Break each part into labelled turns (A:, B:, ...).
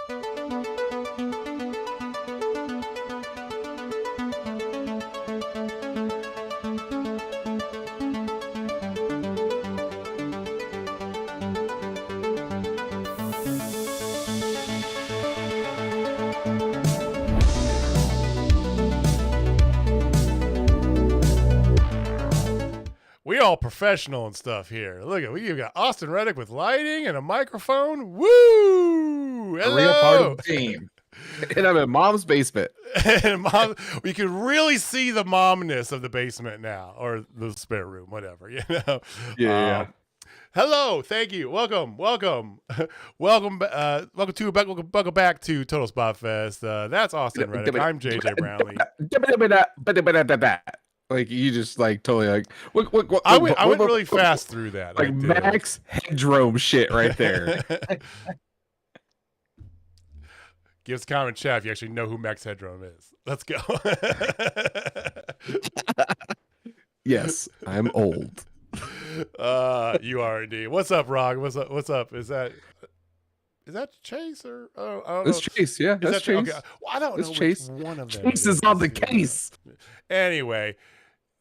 A: We all professional and stuff here. Look at you got Austin Reddick with lighting and a microphone. Woo! Hello.
B: A real part of the team.
C: And I'm in Mom's basement.
A: And mom, we can really see the momness of the basement now, or the spare room, whatever. You know.
C: Yeah.
A: Hello, thank you, welcome back to Total Spotfest. That's Austin Reddick. I'm JJ Brownlee.
C: Like you just like totally like
A: I went really fast through that.
C: Like Max Headroom shit right there.
A: Give us a comment, chat, if you actually know who Max Headroom is. Let's go.
C: Yes, I'm old.
A: You are indeed. What's up, Rog? What's up? Is that Chase or I don't know.
C: It's Chase, yeah. That's Chase.
A: Okay. Well, I don't know
C: Chase.
A: which one of them.
C: Chase is on the case.
A: Anyway,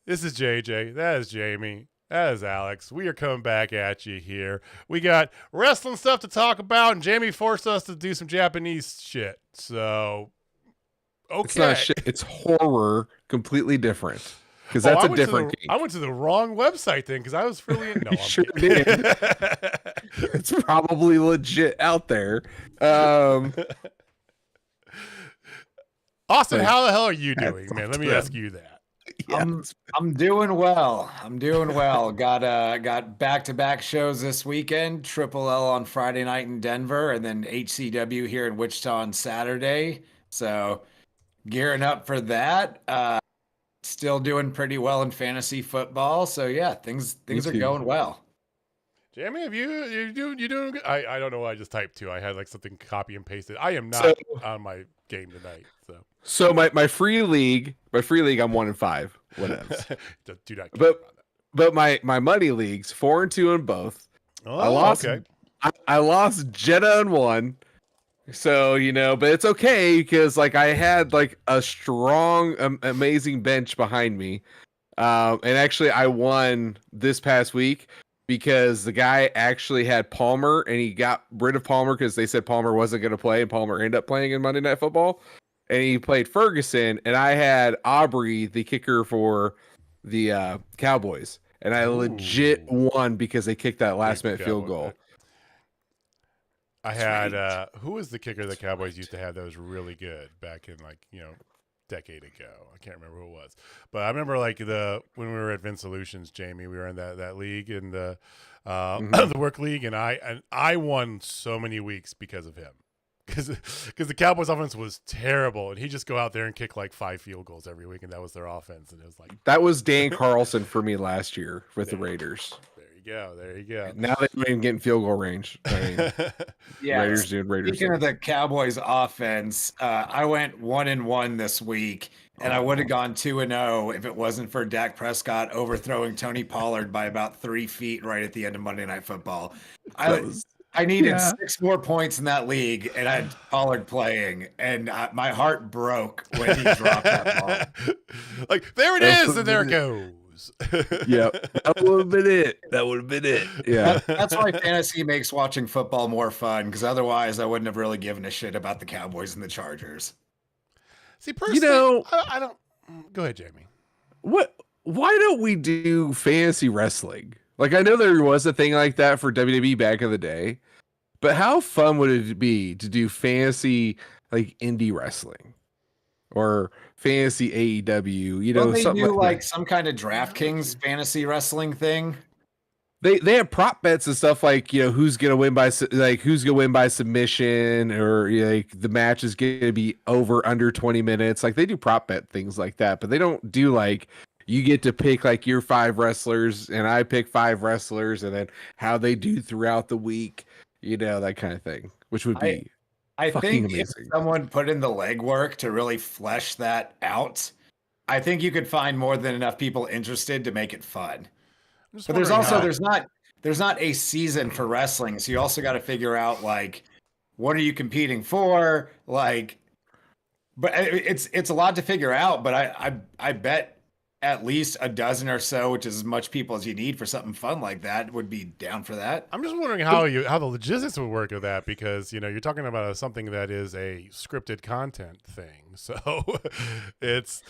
A: this is JJ. That is Jamie. That is Alex. We are coming back at you here. We got wrestling stuff to talk about, and Jamie forced us to do some Japanese shit. So, okay.
C: It's not shit. It's horror, completely different. Because that's a different game.
A: I went to the wrong website then because I was really no.
C: You sure did. It's probably legit out there.
A: Austin, how the hell are you doing, man? Let me ask you that.
B: Yeah. I'm doing well. Got back-to-back shows this weekend. Triple L on Friday night in Denver, and then HCW here in Wichita on Saturday. So gearing up for that. Still doing pretty well in fantasy football. So yeah, things are going well.
A: Jamie, have you doing good? I don't know what I just typed to. I had like something copy and pasted. I am not on my game tonight.
C: So my free league, I'm 1-5. Whatever.
A: Do not.
C: But my money leagues 4-2 in both.
A: Oh,
C: I lost.
A: Okay.
C: I lost Jetta in one. So, but it's okay because like I had like a strong, amazing bench behind me. And actually I won this past week because the guy actually had Palmer and he got rid of Palmer because they said Palmer wasn't going to play and Palmer ended up playing in Monday Night Football. And he played Ferguson and I had Aubrey, the kicker for the Cowboys. And I legit won because they kicked that last minute field goal.
A: I had who was the kicker the Cowboys used to have that was really good back in like decade ago. I can't remember who it was, but I remember like when we were at Vince Solutions, Jamie, we were in that league in the the work league, and I won so many weeks because of him because the Cowboys offense was terrible, and he just go out there and kick like 5 field goals every week, and that was their offense, and it was like
C: that was Dan Carlson for me last year with the Raiders.
A: There you go.
C: Now they're even getting field goal range. I mean,
B: yeah.
C: Raiders doing Raiders.
B: Speaking of the Cowboys offense, I went 1-1 this week, and I would have gone 2-0 if it wasn't for Dak Prescott overthrowing Tony Pollard by about 3 feet right at the end of Monday Night Football. I needed 6 more points in that league, and I had Pollard playing, and my heart broke when he dropped that ball.
A: Like, there it is, and there it goes.
C: Yep, that would have been it. Yeah,
B: that's why fantasy makes watching football more fun, because otherwise I wouldn't have really given a shit about the Cowboys and the Chargers.
A: See, personally, I don't. Go ahead, Jamie.
C: Why don't we do fantasy wrestling? Like, I know there was a thing like that for WWE back in the day, but how fun would it be to do fantasy like indie wrestling or fantasy AEW?
B: Don't they
C: something
B: do like
C: that.
B: some kind of DraftKings fantasy wrestling thing?
C: They have prop bets and stuff like who's gonna win by submission, or like the match is gonna be over under 20 minutes. Like they do prop bet things like that, but they don't do like you get to pick like your 5 wrestlers and I pick 5 wrestlers and then how they do throughout the week, that kind of thing, which would be
B: I think
C: amazing.
B: If someone put in the legwork to really flesh that out, I think you could find more than enough people interested to make it fun. But there's not a season for wrestling, so you also got to figure out like what are you competing for? Like, but it's a lot to figure out. But I bet at least a dozen or so, which is as much people as you need for something fun like that, would be down for that.
A: I'm just wondering how the logistics would work of that, because you're talking about something that is a scripted content thing, so it's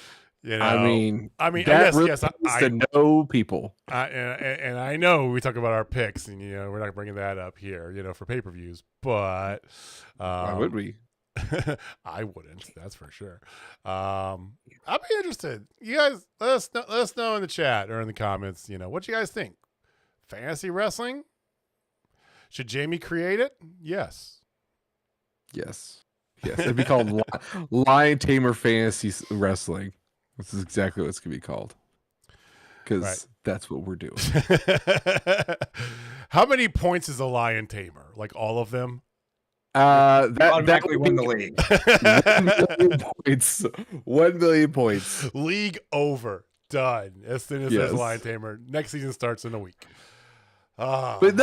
C: I mean,
A: I
C: that
A: guess
C: really
A: yes,
C: needs to know people.
A: and I know we talk about our picks, and we're not bringing that up here, for pay-per-views, but
C: Why would we?
A: I wouldn't. That's for sure. I'd be interested. You guys, let us know in the chat or in the comments. What you guys think? Fantasy wrestling? Should Jamie create it? Yes.
C: Yes. It'd be called Lion Tamer Fantasy Wrestling. This is exactly what it's gonna be called. Because that's what we're doing.
A: How many points is a Lion Tamer? Like all of them?
C: That
B: Automatically won the league.
C: 1 million points. 1 million points.
A: League over. Done. As soon as there's a Lion Tamer. Next season starts in a week.
C: But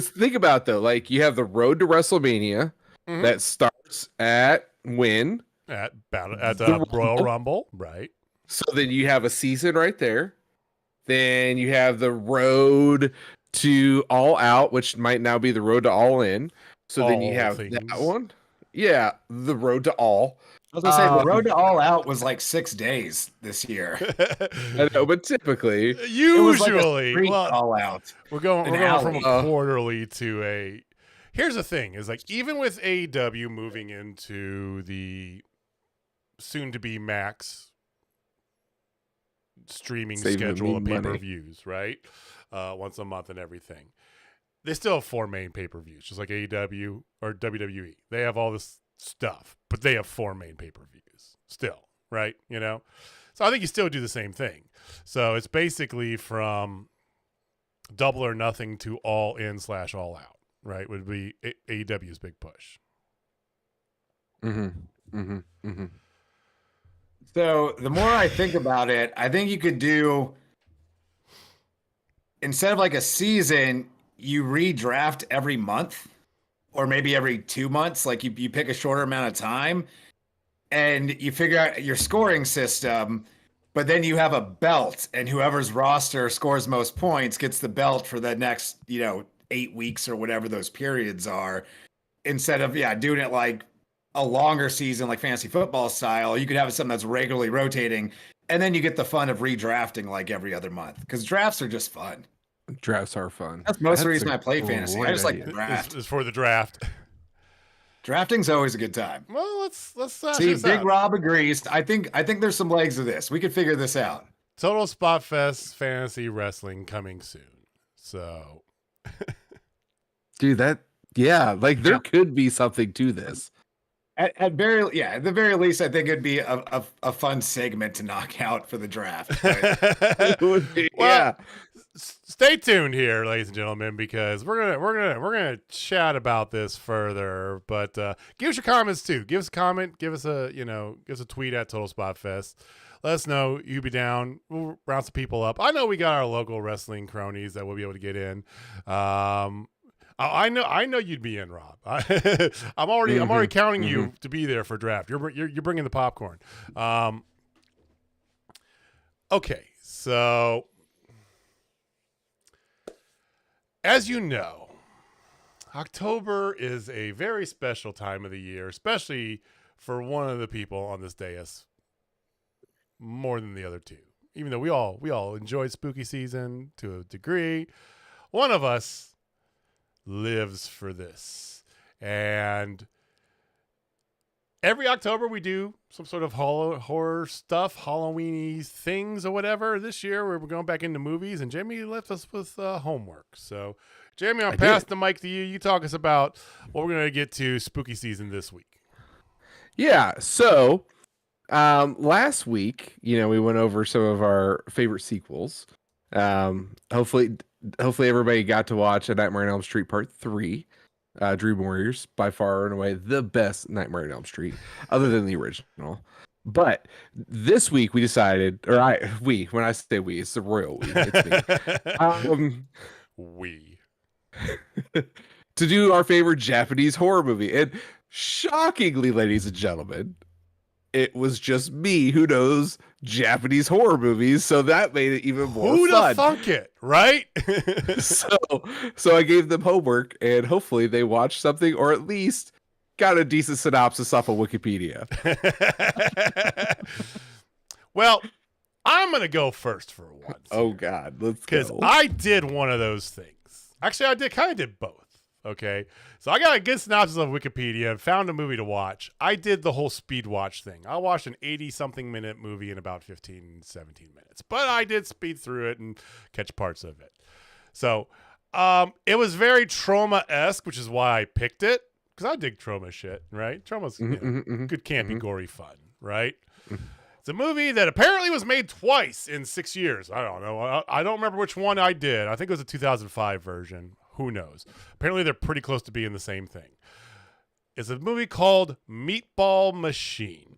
C: think about it, though. Like, you have the road to WrestleMania that starts at when?
A: At the Royal Rumble, right?
C: So then you have a season right there. Then you have the road to All Out, which might now be the road to All In. So then you have that one. Yeah, the road to All.
B: I was gonna say the road to All Out was like 6 days this year.
C: I know, but typically,
A: usually,
B: like All Out.
A: We're going from a quarterly to a. Here's the thing: is like even with AEW moving into the soon-to-be Max streaming schedule of pay-per-views, right? Once a month and everything. They still have 4 main pay-per-views, just like AEW or WWE. They have all this stuff, but they have 4 main pay-per-views still, right? So I think you still do the same thing. So it's basically from Double or Nothing to All In / All Out, right? Would be AEW's big push.
B: So the more I think about it, I think you could do, instead of like a season, you redraft every month or maybe every 2 months. Like you pick a shorter amount of time and you figure out your scoring system, but then you have a belt, and whoever's roster scores most points gets the belt for the next, 8 weeks or whatever those periods are. Instead of, doing it like a longer season, like fantasy football style, you could have something that's regularly rotating, and then you get the fun of redrafting like every other month, because drafts are just fun.
C: Drafts are fun.
B: That's most of the reason I play fantasy. I just like the draft.
A: It's for the draft.
B: Drafting's always a good time.
A: Well, let's
B: see. Big Rob agrees. I think there's some legs to this. We could figure this out.
A: Total Spotfest Fantasy Wrestling coming soon. So,
C: dude, there could be something to this.
B: At the very least, I think it'd be a fun segment to knock out for the draft.
C: It would be,
A: stay tuned here, ladies and gentlemen, because we're gonna chat about this further. But give us your comments too. Give us a comment. Give us a tweet at Total Spot Fest. Let us know you be down. We'll round some people up. I know we got our local wrestling cronies that we'll be able to get in. I know you'd be in, Rob. I'm already counting you to be there for draft. You're bringing the popcorn. Okay, so as you know, October is a very special time of the year, especially for one of the people on this dais more than the other two. Even though we all enjoy spooky season to a degree, one of us lives for this. And every October we do some sort of horror stuff, Halloween-y things or whatever. This year we're going back into movies, and Jamie left us with homework. So, Jamie, I'll pass the mic to you. You talk us about what we're going to get to spooky season this week.
C: Yeah, so last week, we went over some of our favorite sequels. Hopefully everybody got to watch A Nightmare on Elm Street Part 3. Dream Warriors, by far and away the best Nightmare on Elm Street, other than the original. But this week we decided, when I say we, it's the royal we. It's me.
A: We.
C: to do our favorite Japanese horror movie. And shockingly, ladies and gentlemen, it was just me who knows Japanese horror movies, so that made it even more
A: Who'd
C: fun.
A: have thunk it, right?
C: So I gave them homework, and hopefully they watched something, or at least got a decent synopsis off of Wikipedia.
A: Well, I'm gonna go first for once.
C: Oh God, let's go.
A: Because I did one of those things. Actually, I did both. Okay, so I got a good synopsis of Wikipedia and found a movie to watch. I did the whole speed watch thing. I watched an 80-something minute movie in about 15, 17 minutes, but I did speed through it and catch parts of it. So it was very Trauma-esque, which is why I picked it, because I dig Trauma shit, right? Trauma's good, campy, gory fun, right? It's a movie that apparently was made twice in 6 years. I don't know. I don't remember which one I did. I think it was a 2005 version. Who knows? Apparently, they're pretty close to being the same thing. It's a movie called Meatball Machine.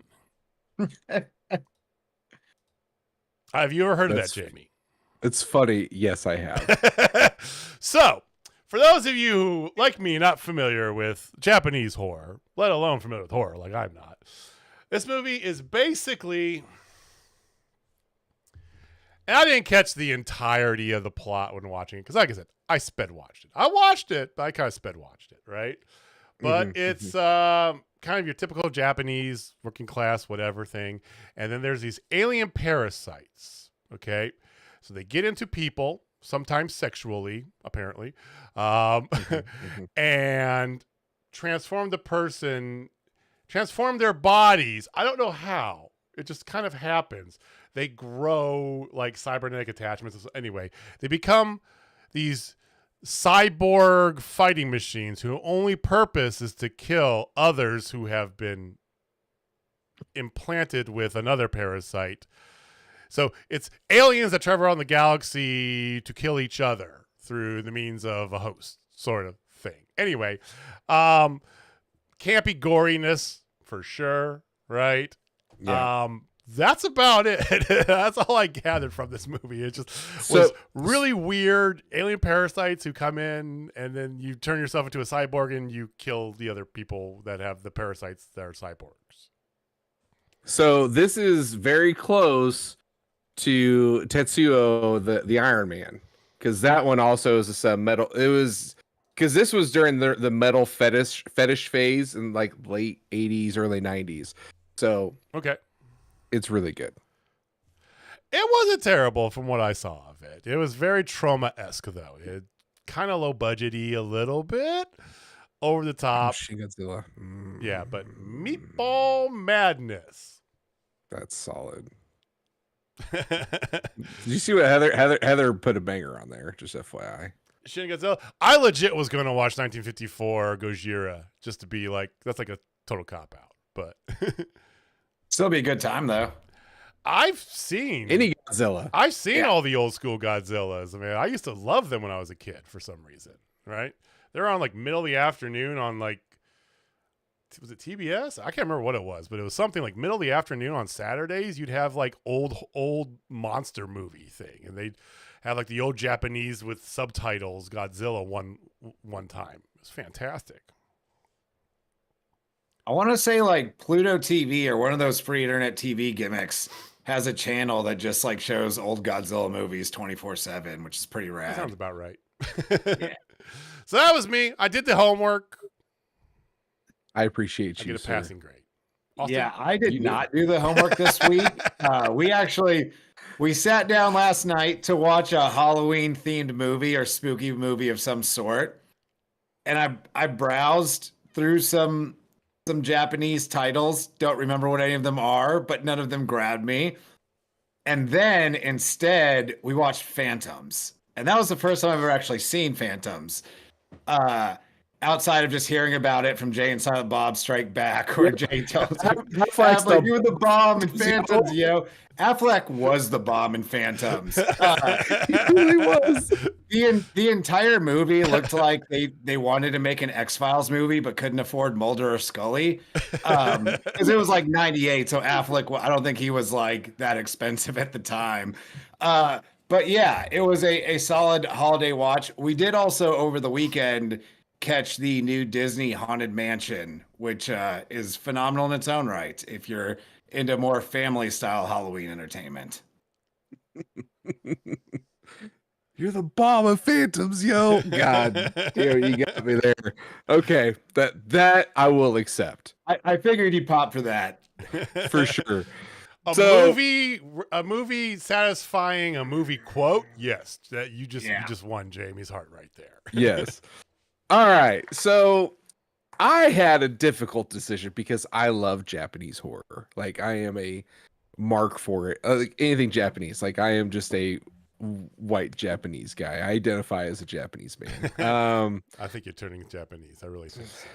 A: Have you ever heard of that, Jamie?
C: It's funny. Yes, I have.
A: So, for those of you who, like me, not familiar with Japanese horror, let alone familiar with horror like I'm not, this movie is basically... And I didn't catch the entirety of the plot when watching it, because like I said, I sped watched it. I watched it, but I kind of sped watched it, right? But it's kind of your typical Japanese working class whatever thing. And then there's these alien parasites, okay? So they get into people, sometimes sexually, apparently, and transform their bodies. I don't know how. It just kind of happens. They grow like cybernetic attachments. Anyway, they become these cyborg fighting machines whose only purpose is to kill others who have been implanted with another parasite. So it's aliens that travel around the galaxy to kill each other through the means of a host sort of thing. Anyway, campy goriness for sure, right?
C: Yeah.
A: That's about it. That's all I gathered from this movie. It just was really weird. Alien parasites who come in, and then you turn yourself into a cyborg and you kill the other people that have the parasites that are cyborgs.
C: So this is very close to Tetsuo, the Iron Man, because that one also is a metal. It was because this was during the metal fetish phase in like late 80s, early 90s. So
A: okay.
C: It's really good.
A: It wasn't terrible from what I saw of it. It was very Trauma-esque, though. It kind of low budgety a little bit, over the top.
C: Shin Godzilla.
A: Yeah, but Meatball Madness.
C: That's solid. Did you see what Heather put a banger on there? Just FYI.
A: Shin Godzilla. I legit was going to watch 1954 Gojira just to be like, that's like a total cop out, but.
B: Still be a good time though.
A: I've seen
C: any Godzilla.
A: I've seen all the old school Godzillas. I mean, I used to love them when I was a kid for some reason, right? They're on like middle of the afternoon on like, was it TBS? I can't remember what it was, but it was something like middle of the afternoon on Saturdays. You'd have like old monster movie thing, and they'd have like the old Japanese with subtitles Godzilla one time. It was fantastic.
B: I want to say like Pluto TV or one of those free internet TV gimmicks has a channel that just like shows old Godzilla movies 24/7, which is pretty rad.
A: That sounds about right.
B: Yeah.
A: So that was me. I did the homework.
C: I appreciate you.
A: I get a passing grade. Austin?
B: Yeah, I did not do the homework this week. We sat down last night to watch a Halloween themed movie or spooky movie of some sort. And I browsed through some Japanese titles. Don't remember what any of them are, but none of them grabbed me. And then instead we watched Phantoms. And that was the first time I've ever actually seen Phantoms. Outside of just hearing about it from Jay and Silent Bob Strike Back, where Jay tells him, Affleck, you were the bomb in Phantoms, yo. Affleck was the bomb in Phantoms. He really was. The entire movie looked like they wanted to make an X-Files movie, but couldn't afford Mulder or Scully. Because it was like 98, so Affleck, I don't think he was like that expensive at the time. But yeah, it was a solid holiday watch. We did also over the weekend catch the new Disney Haunted Mansion, which is phenomenal in its own right if you're into more family style Halloween entertainment.
C: You're the bomb of phantoms, yo. God damn, you got me there. Okay, that I will accept
B: I figured you'd pop for that.
C: for sure.
A: A movie satisfying a movie quote. Yes, that you just won Jamie's heart right there.
C: Yes. All right. So I had a difficult decision because I love Japanese horror. Like I am a mark for it. Like anything Japanese. Like I am just a white Japanese guy. I identify as a Japanese man.
A: I think you're turning Japanese. I really think so.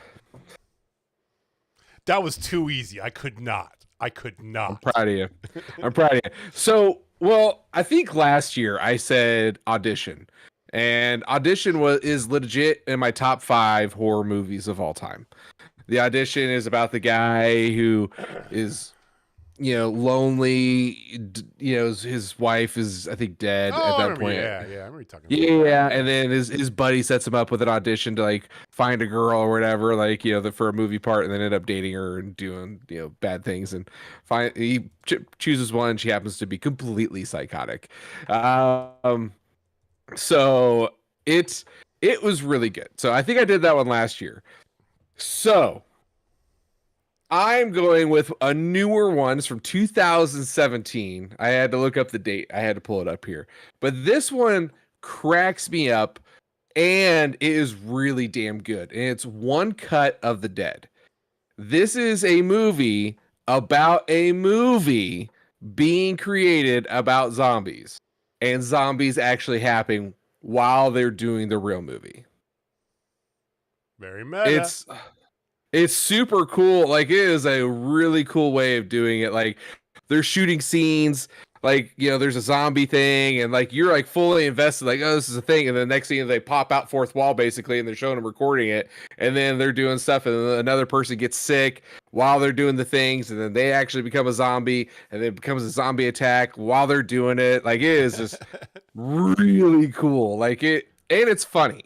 A: That was too easy. I could not.
C: I'm proud of you. I'm proud of you. So, well, I think last year I said Audition. And Audition is legit in my top 5 horror movies of all time. The Audition is about the guy who is, lonely. His wife is, I think, dead at that point.
A: Yeah, I remember you talking about
C: Yeah, and then his buddy sets him up with an audition to like find a girl or whatever, like for a movie part, and then end up dating her and doing bad things, and he chooses one. She happens to be completely psychotic. So it was really good. So I think I did that one last year. So I'm going with a newer one. It's from 2017. I had to look up the date. I had to pull it up here. But this one cracks me up, and it is really damn good. And it's One Cut of the Dead. This is a movie about a movie being created about zombies. And zombies actually happening while they're doing the real movie.
A: Very meta.
C: It's super cool. Like it is a really cool way of doing it. Like they're shooting scenes, like there's a zombie thing, and like you're like fully invested, like, oh, this is a thing, and then the next thing they pop out fourth wall basically, and they're showing them recording it, and then they're doing stuff, and then another person gets sick while they're doing the things, and then they actually become a zombie, and then it becomes a zombie attack while they're doing it. Like it is just really cool. Like it, and it's funny.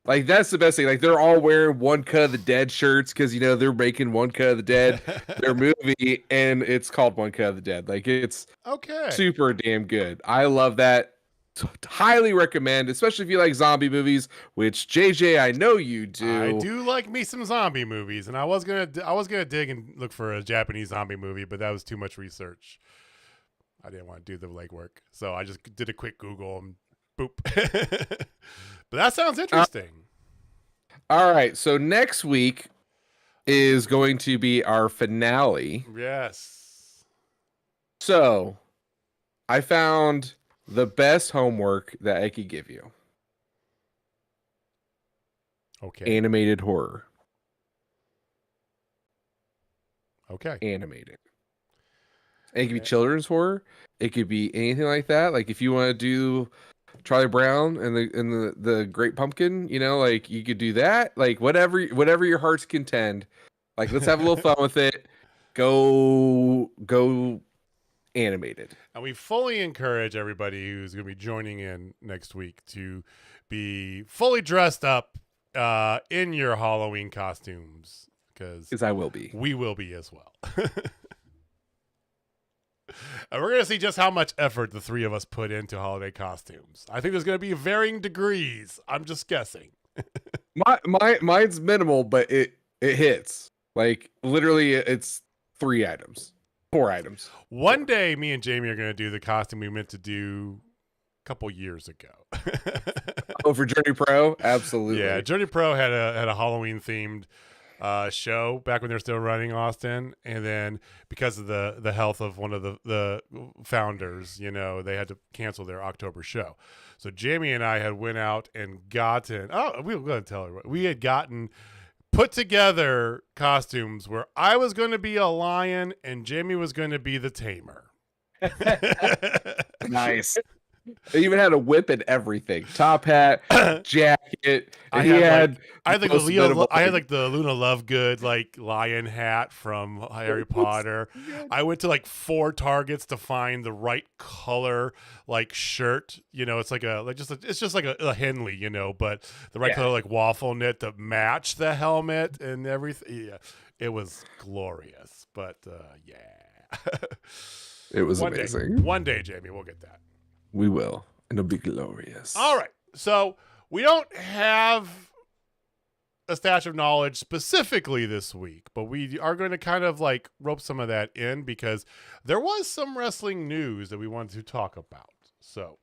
C: Like that's the best thing. Like they're all wearing One Cut of the Dead shirts because they're making One Cut of the Dead their movie, and it's called One Cut of the Dead. Like it's super damn good. I love that. Highly recommend, especially if you like zombie movies, which JJ, I know you do.
A: I do like me some zombie movies, and I was gonna dig and look for a Japanese zombie movie, but that was too much research. I didn't want to do the legwork, so I just did a quick Google and boop. But that sounds interesting.
C: All right, so next week is going to be our finale.
A: Yes.
C: So I found the best homework that I could give you.
A: Okay.
C: Animated horror.
A: Okay.
C: Animated. It could be children's horror. It could be anything like that. Like if you want to do Charlie Brown and the Great Pumpkin, like you could do that. Like whatever your heart's content. Like let's have a little fun with it. Go animated.
A: And we fully encourage everybody who's going to be joining in next week to be fully dressed up in your Halloween costumes, because
C: I will be.
A: We will be as well. And we're going to see just how much effort the three of us put into holiday costumes. I think there's going to be varying degrees. I'm just guessing.
C: Mine's minimal, but it hits. Like literally it's 4 items.
A: One day me and Jamie are going to do the costume we meant to do a couple years ago.
C: Oh, for Journey Pro? Absolutely.
A: Yeah, Journey Pro had a Halloween themed show back when they were still running Austin, and then because of the health of one of the founders, they had to cancel their October show. So Jamie and I had went out and gotten we were going to tell everybody, we had gotten put together costumes where I was going to be a lion and Jamie was going to be the tamer.
B: Nice.
C: He even had a whip and everything. Top hat, jacket. And he had
A: I had like
C: most minimal-
A: I had like the Luna Lovegood like lion hat from Harry Potter. I went to like 4 Targets to find the right color like shirt. You know, it's like it's just like a Henley, you know, but the right color like waffle knit to match the helmet and everything. Yeah, it was glorious. But yeah,
C: It was amazing.
A: One day, Jamie, we'll get that.
C: We will. And it'll be glorious.
A: All right. So we don't have a stash of knowledge specifically this week, but we are going to kind of like rope some of that in because there was some wrestling news that we wanted to talk about. So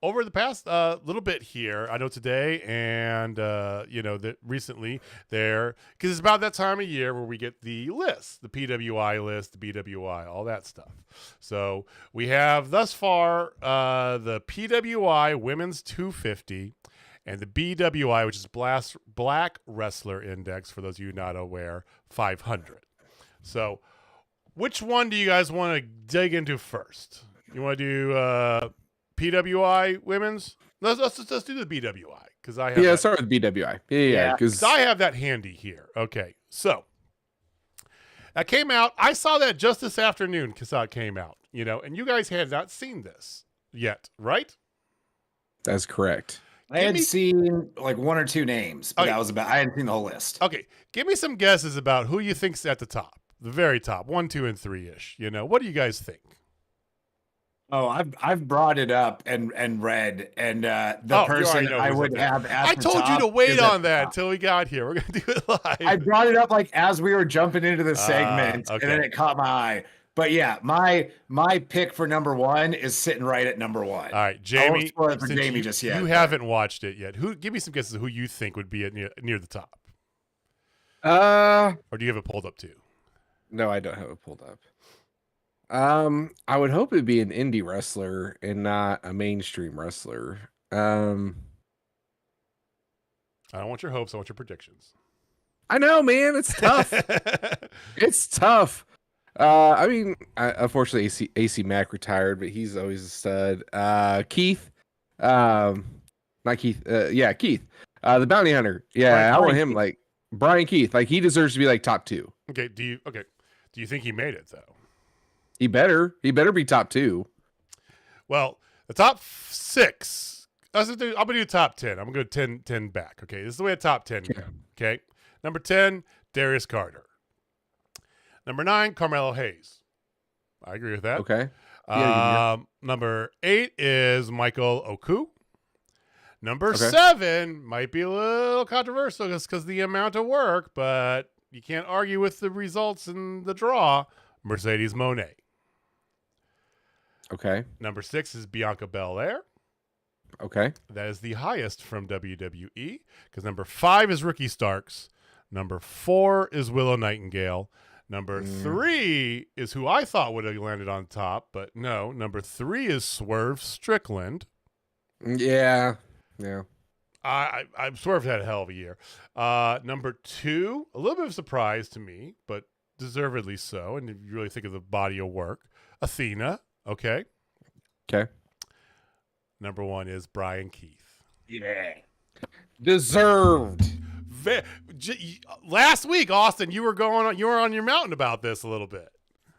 A: over the past little bit here, I know today and, that recently there, because it's about that time of year where we get the list, the PWI list, the BWI, all that stuff. So we have thus far the PWI Women's 250 and the BWI, which is Black Wrestler Index, for those of you not aware, 500. So which one do you guys want to dig into first? You want to do PWI Women's? Let's do the BWI because I have
C: start with BWI. Yeah, because
A: I have that handy here. Okay, so that came out. I saw that just this afternoon because it came out. And you guys had not seen this yet, right?
C: That's correct.
B: I had seen like 1 or 2 names, but that was about. I hadn't seen the whole list.
A: Okay, give me some guesses about who you think's at the top, the very top, 1, 2, and 3-ish. What do you guys think?
B: Oh, I've brought it up and read, and the person I would have at
A: I
B: the
A: told
B: top
A: you to wait
B: is
A: on that until we got here. We're gonna do it live.
B: I brought it up like as we were jumping into the segment, and then it caught my eye. But yeah, my pick for number 1 is sitting right at number 1.
A: All right, Jamie.
B: For Jamie just yet.
A: You haven't watched it yet. Give me some guesses of who you think would be near the top. Or do you have it pulled up too?
C: No, I don't have it pulled up. I would hope it'd be an indie wrestler and not a mainstream wrestler.
A: I don't want your hopes. I want your predictions.
C: I know, man. It's tough. It's tough. Unfortunately, AC Mack retired, but he's always a stud. Keith, not Keith. Keith, the bounty hunter. Yeah, I want him like Brian Keith. Like he deserves to be like top 2.
A: Okay. Do you think he made it though?
C: He better be top 2.
A: Well, the top 6. I'm gonna do top 10. I'm gonna go 10 back. Okay, this is the way a top 10 go. Okay, number 10, Darius Carter. Number 9, Carmelo Hayes. I agree with that.
C: Okay.
A: Number 8 is Michael Oku. Number 7 might be a little controversial because the amount of work, but you can't argue with the results and the draw. Mercedes Moné.
C: Okay.
A: Number 6 is Bianca Belair.
C: Okay.
A: That is the highest from WWE because number 5 is Ricky Starks. Number 4 is Willow Nightingale. Number 3 is who I thought would have landed on top, but no. Number 3 is Swerve Strickland.
C: Yeah. Yeah.
A: I Swerve had a hell of a year. Number 2, a little bit of a surprise to me, but deservedly so. And if you really think of the body of work, Athena. Okay. Number 1 is Brian Keith.
B: Yeah.
C: Deserved.
A: Last week, Austin, you were on your mountain about this a little bit.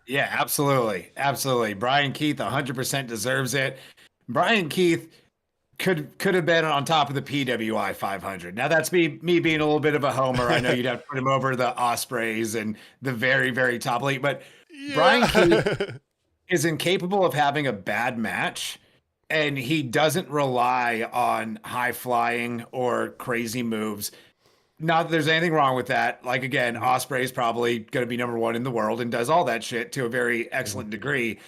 B: Yeah, absolutely. Brian Keith 100% deserves it. Brian Keith could have been on top of the PWI 500. Now that's me being a little bit of a homer. I know you'd have to put him over the Ospreys and the very, very top elite, but Brian Keith is incapable of having a bad match, and he doesn't rely on high flying or crazy moves. Not that there's anything wrong with that. Like, again, Ospreay is probably going to be number 1 in the world and does all that shit to a very excellent degree.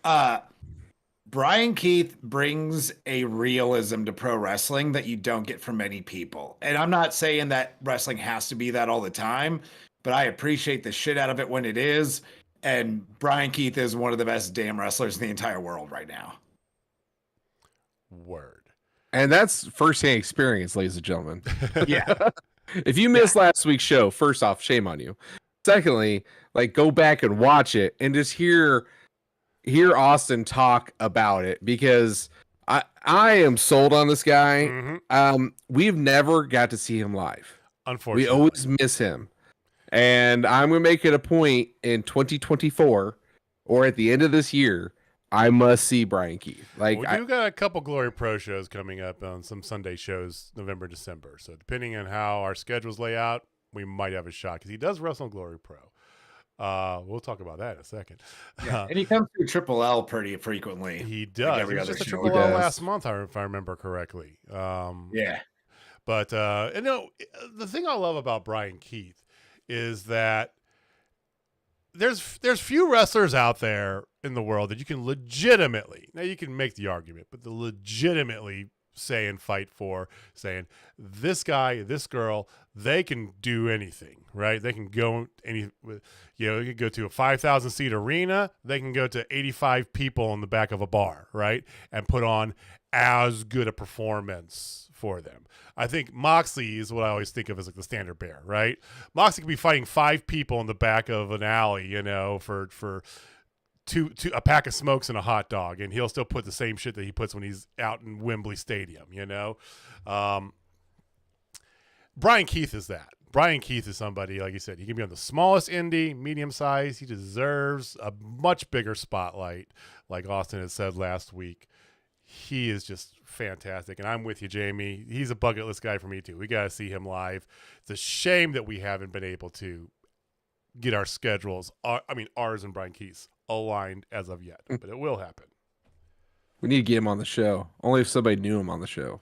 B: Brian Keith brings a realism to pro wrestling that you don't get from many people. And I'm not saying that wrestling has to be that all the time, but I appreciate the shit out of it when it is. And Brian Keith is one of the best damn wrestlers in the entire world right now.
A: Word.
C: And that's firsthand experience, ladies and gentlemen.
B: Yeah.
C: If you missed last week's show, first off, shame on you. Secondly, like go back and watch it and just hear Austin talk about it, because I am sold on this guy.
A: Mm-hmm.
C: We've never got to see him live. We
A: Unfortunately.
C: always miss him. And I'm going to make it a point in 2024 or at the end of this year, I must see Brian Keith. Like,
A: we do got a couple Glory Pro shows coming up on some Sunday shows, November, December. So depending on how our schedules lay out, we might have a shot because he does wrestle in Glory Pro. We'll talk about that in a second.
B: Yeah, and he comes through Triple L pretty frequently.
A: He does.
B: every
A: He was
B: other
A: just a
B: show.
A: Triple L last month, if I remember correctly.
B: Yeah.
A: But and no, the thing I love about Brian Keith is that there's few wrestlers out there in the world that you can legitimately, now you can make the argument, but the legitimately say and fight for, saying this guy, this girl, they can do anything, right? They can go they can go to a 5,000 seat arena, they can go to 85 people in the back of a bar, right, and put on as good a performance for them. I think Moxley is what I always think of as like the standard bearer, right? Moxley could be fighting 5 people in the back of an alley, for a pack of smokes and a hot dog, and he'll still put the same shit that he puts when he's out in Wembley Stadium, Brian Keith is that. Brian Keith is somebody, like you said, he can be on the smallest indie, medium size. He deserves a much bigger spotlight, like Austin had said last week. He is just fantastic, and I'm with you, Jamie. He's a bucket list guy for me, too. We got to see him live. It's a shame that we haven't been able to get our schedules, ours and Brian Keith's, aligned as of yet, but it will happen.
C: We need to get him on the show. Only if somebody knew him on the show.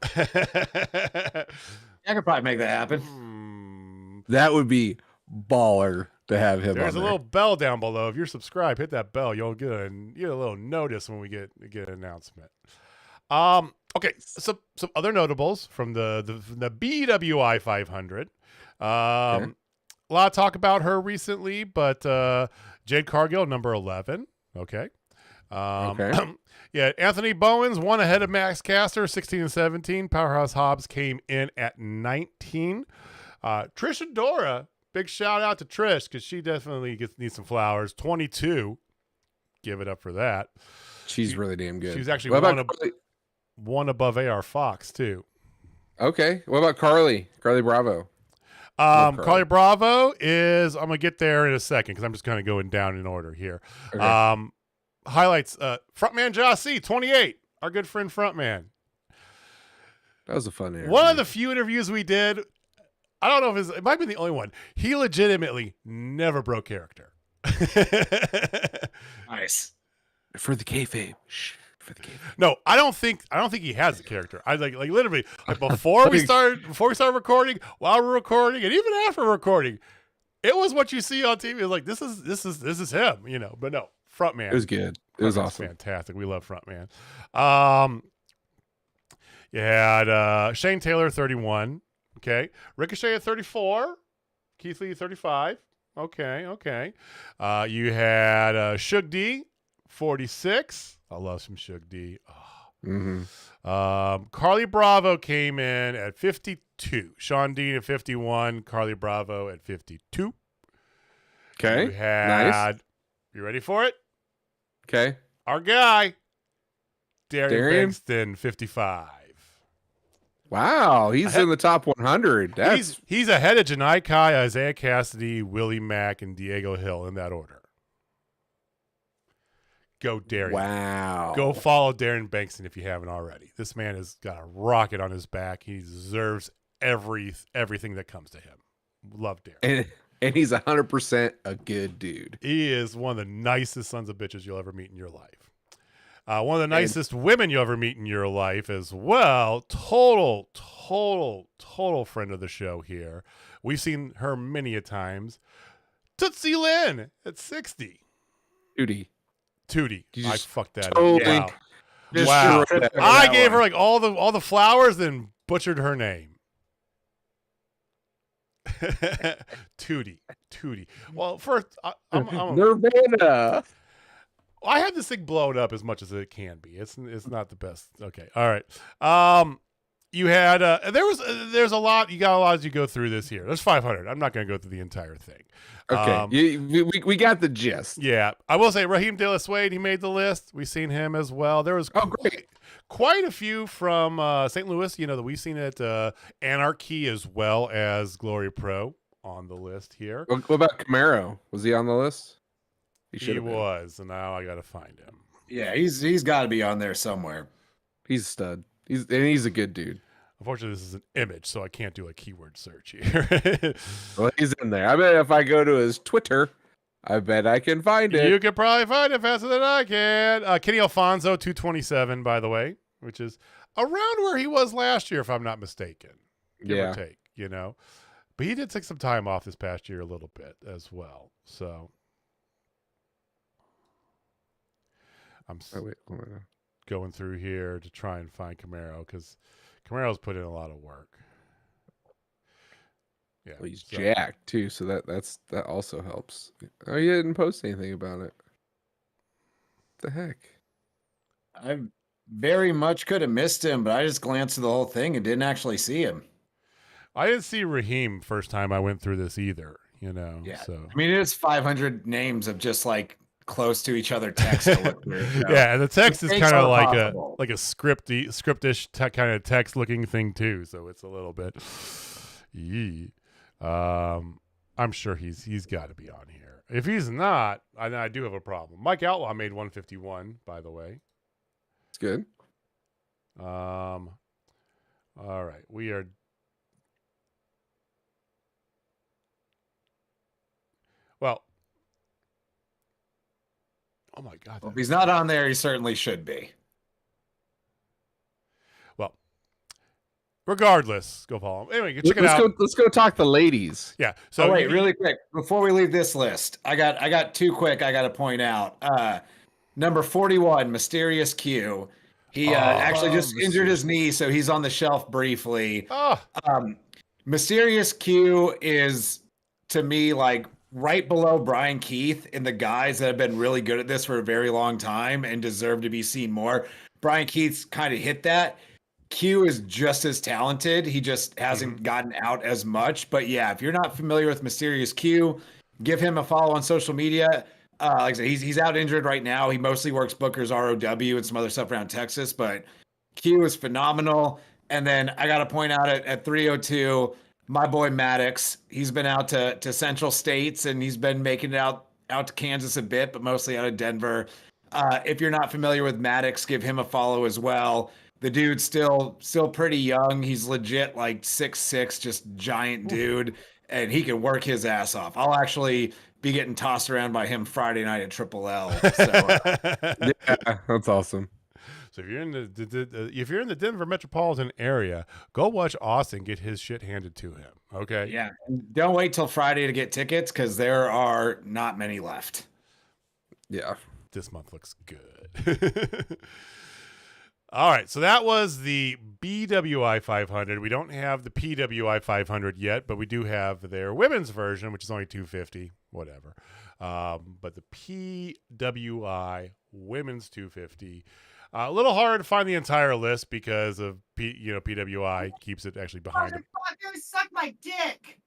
B: I could probably make that happen.
C: That would be baller to have him.
A: There's
C: on
A: a little bell down below. If you're subscribed, hit that bell. You'll get a little notice when we get an announcement. Okay, some other notables from the BWI500. A lot of talk about her recently, but Jade Cargill, number 11. Okay. Yeah, Anthony Bowens won ahead of Max Caster, 16 and 17. Powerhouse Hobbs came in at 19. Trish Adora, big shout out to Trish because she definitely needs some flowers. 22. Give it up for that.
C: She's really damn good.
A: She's actually one above AR Fox, too.
C: Okay. What about Carly? Carly Bravo.
A: Carly Bravo is, I'm going to get there in a second because I'm just kind of going down in order here. Okay. Highlights, Frontman Josh C, 28, our good friend Frontman.
C: That was a fun interview.
A: One of the few interviews we did, I don't know if it might be the only one. He legitimately never broke character.
B: Nice.
C: For the kayfabe. Shh.
A: No, I don't think he has a character. I like literally before we started recording, while we're recording, and even after recording, it was what you see on TV. It was like this is him, But no, Frontman.
C: It was good. It was awesome.
A: Fantastic. We love Frontman. You had Shane Taylor 31. Okay, Ricochet at 34. Keith Lee 35. Okay. You had Shug D 46. I love some Shug D. Oh. Carly Bravo came in at 52. Sean Dean at 51. Carly Bravo at 52.
C: Okay.
A: You had,
C: nice.
A: You ready for it?
C: Okay.
A: Our guy, Darian Bankston, 55.
C: Wow, he's in the top 100.
A: He's ahead of Janai Kai, Isaiah Cassidy, Willie Mack, and Diego Hill in that order. Go Darian.
C: Wow.
A: Go follow Darian Bankston if you haven't already. This man has got a rocket on his back. He deserves everything that comes to him. Love Darian.
C: And he's 100% a good dude.
A: He is one of the nicest sons of bitches you'll ever meet in your life. One of the nicest women you'll ever meet in your life as well. Total friend of the show here. We've seen her many a times. Tootsie Lynn at 60. Tootie. I fucked that
C: totally
A: up. Wow. I gave her like all the flowers, then butchered her name. Tootie. Well, first, I'm
C: Nirvana.
A: I have this thing blown up as much as it can be. It's not the best. Okay. All right. You had there's a lot. You got a lot as you go through this here. There's 500. I'm not going to go through the entire thing.
C: Okay, we got the gist.
A: Yeah, I will say Raheem De La Suede, he made the list. We've seen him as well. There was
C: great.
A: Quite a few from St. Louis. You know that we've seen at Anarchy as well as Glory Pro on the list here.
C: What about Camaro? Was he on the list?
A: He was, and now I got to find him.
B: Yeah, he's got to be on there somewhere.
C: He's a stud. He's a good dude.
A: Unfortunately, this is an image, so I can't do a keyword search here.
C: Well, he's in there. I bet if I go to his Twitter, I bet I can find it.
A: You could probably find it faster than I can. Kenny Alfonso, 227, by the way, which is around where he was last year, if I'm not mistaken. Give or take, you know. But he did take some time off this past year a little bit as well. So I'm going through here to try and find Camaro because Camaro's put in a lot of work. Yeah,
C: well, he's jacked too, so that also helps. Oh, you didn't post anything about it. What the heck?
B: I very much could have missed him, but I just glanced through the whole thing and didn't actually see him.
A: I didn't see Raheem first time I went through this either. You know,
B: yeah.
A: So
B: I mean, it is 500 names of just like close to each other text to look through. You know?
A: Yeah, and the text is kind of like a scriptish kind of text looking thing too. So it's a little bit. I'm sure he's got to be on here. If he's not, I do have a problem. Mike Outlaw made 151, by the way.
C: It's good.
A: All right, we are. Well, oh my God!
B: Well, if he's not on there, he certainly should be.
A: Well, regardless, go follow him. Anyway, check it out.
C: Let's go talk the ladies.
A: Yeah. So
B: wait, really quick before we leave this list, I got two quick. I got to point out. Number 41, Mysterious Q. He actually just injured his knee, so he's on the shelf briefly. Mysterious Q is, to me, like right below Brian Keith in the guys that have been really good at this for a very long time and deserve to be seen more. Brian Keith's kind of hit that. Q is just as talented. He just hasn't gotten out as much. But yeah, if you're not familiar with Mysterious Q, give him a follow on social media. Like I said, he's out injured right now. He mostly works Booker's ROW and some other stuff around Texas, but Q is phenomenal. And then I got to point out at 302, my boy Maddox. He's been out to Central States and he's been making it out to Kansas a bit, but mostly out of Denver. If you're not familiar with Maddox, give him a follow as well. The dude's still pretty young. He's legit like 6'6", just giant dude, and he can work his ass off. I'll actually be getting tossed around by him Friday night at Triple L. So,
C: yeah, that's awesome.
A: So if you're in the Denver metropolitan area, go watch Austin get his shit handed to him. Okay.
B: Yeah. Don't wait till Friday to get tickets because there are not many left.
C: Yeah.
A: This month looks good. All right, so that was the BWI500. We don't have the PWI500 yet, but we do have their women's version, which is only 250, whatever. But the PWI women's 250, a little hard to find the entire list because of PWI keeps it actually behind them.
D: Suck my dick.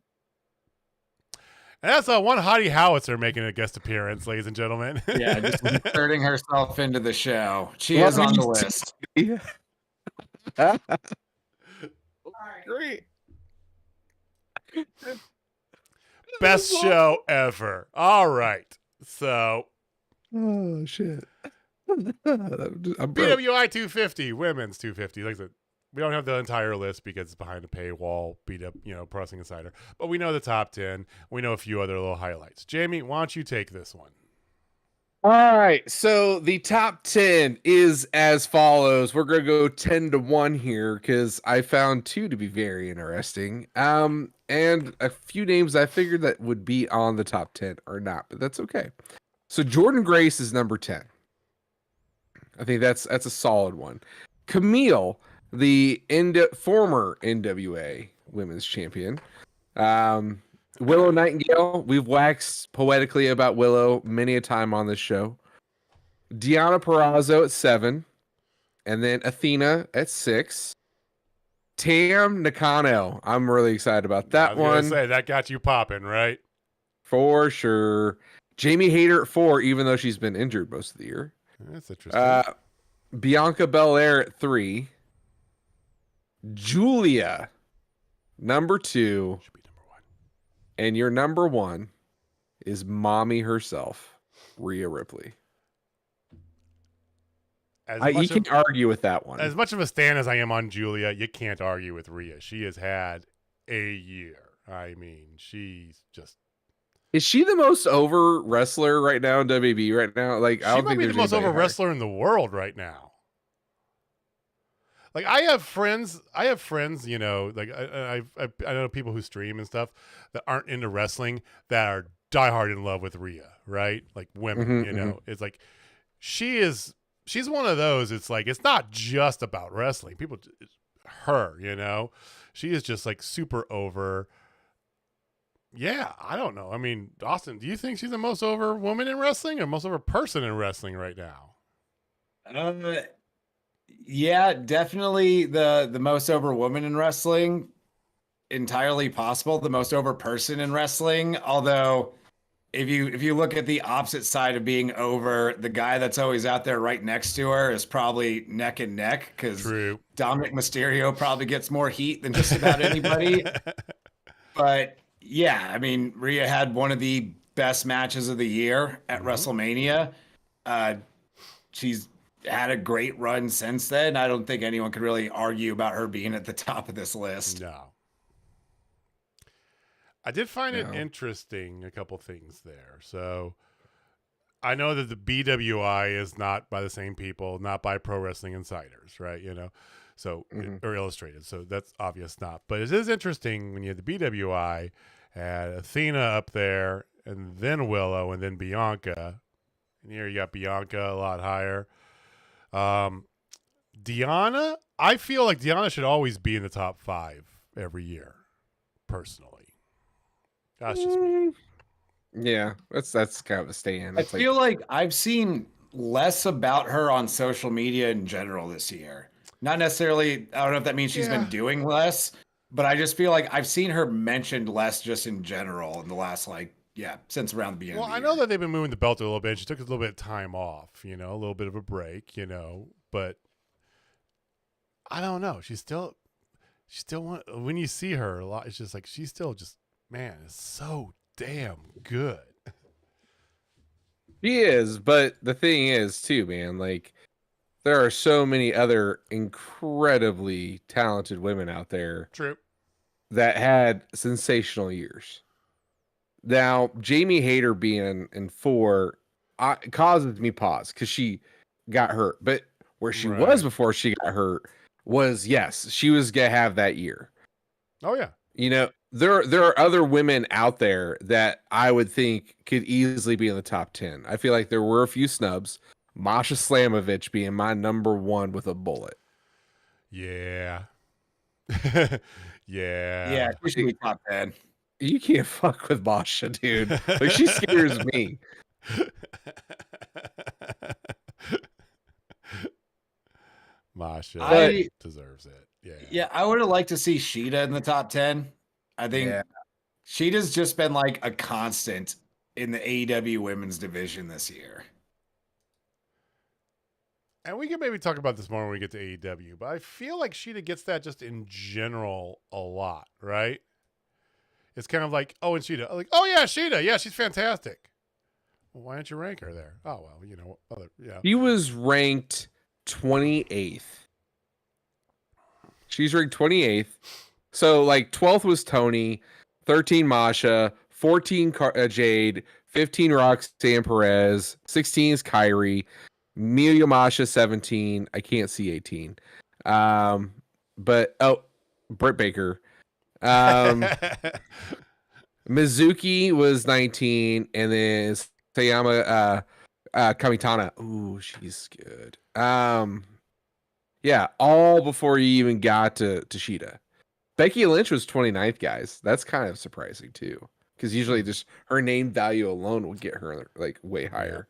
A: And that's one Hottie Howitzer making a guest appearance, ladies and gentlemen.
B: Yeah, just inserting herself into the show. She is on the list.
C: Great.
A: Best show ever. All right. So.
C: Oh, shit.
A: BWI 250, women's 250. Like I said, we don't have the entire list because it's behind a paywall, Pro Wrestling Insider. But we know the top 10. We know a few other little highlights. Jamie, why don't you take this one?
C: All right. So the top 10 is as follows. We're going to go 10-1 here because I found two to be very interesting. And a few names I figured that would be on the top 10 are not, but that's okay. So Jordan Grace is number 10. I think that's a solid one. Camille, the former NWA Women's Champion. Willow Nightingale, we've waxed poetically about Willow many a time on this show. Deonna Purrazzo at 7. And then Athena at 6. Tam Nakano. I'm really excited about
A: I
C: that
A: was gonna
C: one
A: say that got you popping, right?
C: for sure. Jamie Hayter at 4, even though she's been injured most of the year.
A: That's interesting.
C: Bianca Belair at 3. Julia, number 2.
A: Should be number 1.
C: And your number 1 is mommy herself, Rhea Ripley. You can't argue with that one.
A: As much of a stan as I am on Julia, you can't argue with Rhea. She has had a year. I mean, she's just...
C: Is she the most over wrestler right now in WB right now? Like, I
A: She
C: don't
A: might
C: think
A: be
C: there's
A: the most
C: anybody
A: over
C: higher.
A: wrestler in the world right now. Like, I have friends, you know, like I know people who stream and stuff that aren't into wrestling that are diehard in love with Rhea, right? Like women, you know. It's like she's one of those. It's like it's not just about wrestling. Her, you know, she is just like super over. Yeah, I don't know. I mean, Austin, do you think she's the most over woman in wrestling or most over person in wrestling right now?
B: Yeah, definitely the most over woman in wrestling. Entirely possible. The most over person in wrestling. Although, if you look at the opposite side of being over, the guy that's always out there right next to her is probably neck and neck because Dominic Mysterio probably gets more heat than just about anybody. But yeah, I mean, Rhea had one of the best matches of the year at WrestleMania. She's had a great run since then. I don't think anyone could really argue about her being at the top of this list.
A: No. I did find it interesting, a couple things there. So I know that the BWI is not by the same people, not by Pro Wrestling Insiders, right? You know, so or Illustrated. So that's obvious not. But it is interesting when you have the BWI had Athena up there and then Willow and then Bianca. And here you got Bianca a lot higher. Deanna, I feel like Deanna should always be in the top 5 every year, personally. That's just me.
C: Yeah, that's kind of a stand.
B: I feel like I've seen less about her on social media in general this year. Not necessarily, I don't know if that means she's been doing less, but I just feel like I've seen her mentioned less just in general in the last, since around the beginning of the year.
A: I know that they've been moving the belt a little bit. She took a little bit of time off, you know, a little bit of a break, you know, but I don't know. She's still when you see her a lot, it's just like, she's still just, man, it's so damn good.
C: She is, but the thing is too, man, like there are so many other incredibly talented women out there.
A: True.
C: That had sensational years. Now, Jamie Hayter being in 4 causes me pause because she got hurt. But where she was before she got hurt was, yes, she was going to have that year.
A: Oh, yeah.
C: You know, there are other women out there that I would think could easily be in the top 10. I feel like there were a few snubs. Masha Slamovich being my number 1 with a bullet.
A: Yeah.
B: Yeah, she should be top 10.
C: You can't fuck with Masha, dude. Like, she scares me.
A: Masha deserves it.
B: Yeah, I would have liked to see Sheeta in the top 10. I think Sheeta's just been like a constant in the AEW women's division this year.
A: And we can maybe talk about this more when we get to AEW, but I feel like Sheeta gets that just in general a lot, right? It's kind of like, oh, and Sheeta. Like, oh, yeah, Sheeta. Yeah, she's fantastic. Well, why don't you rank her there? Oh, well, you know.
C: He was ranked 28th. She's ranked 28th. So, like, 12th was Tony, 13 Masha, 14 Jade, 15 Roxanne Perez, 16 is Kyrie, Amelia Masha 17. I can't see 18. But Britt Baker. Mizuki was 19, and then Sayama Kamitana. Ooh, she's good. Yeah, all before you even got to Sheeta. Becky Lynch was 29th, guys. That's kind of surprising too, because usually just her name value alone would get her like way higher.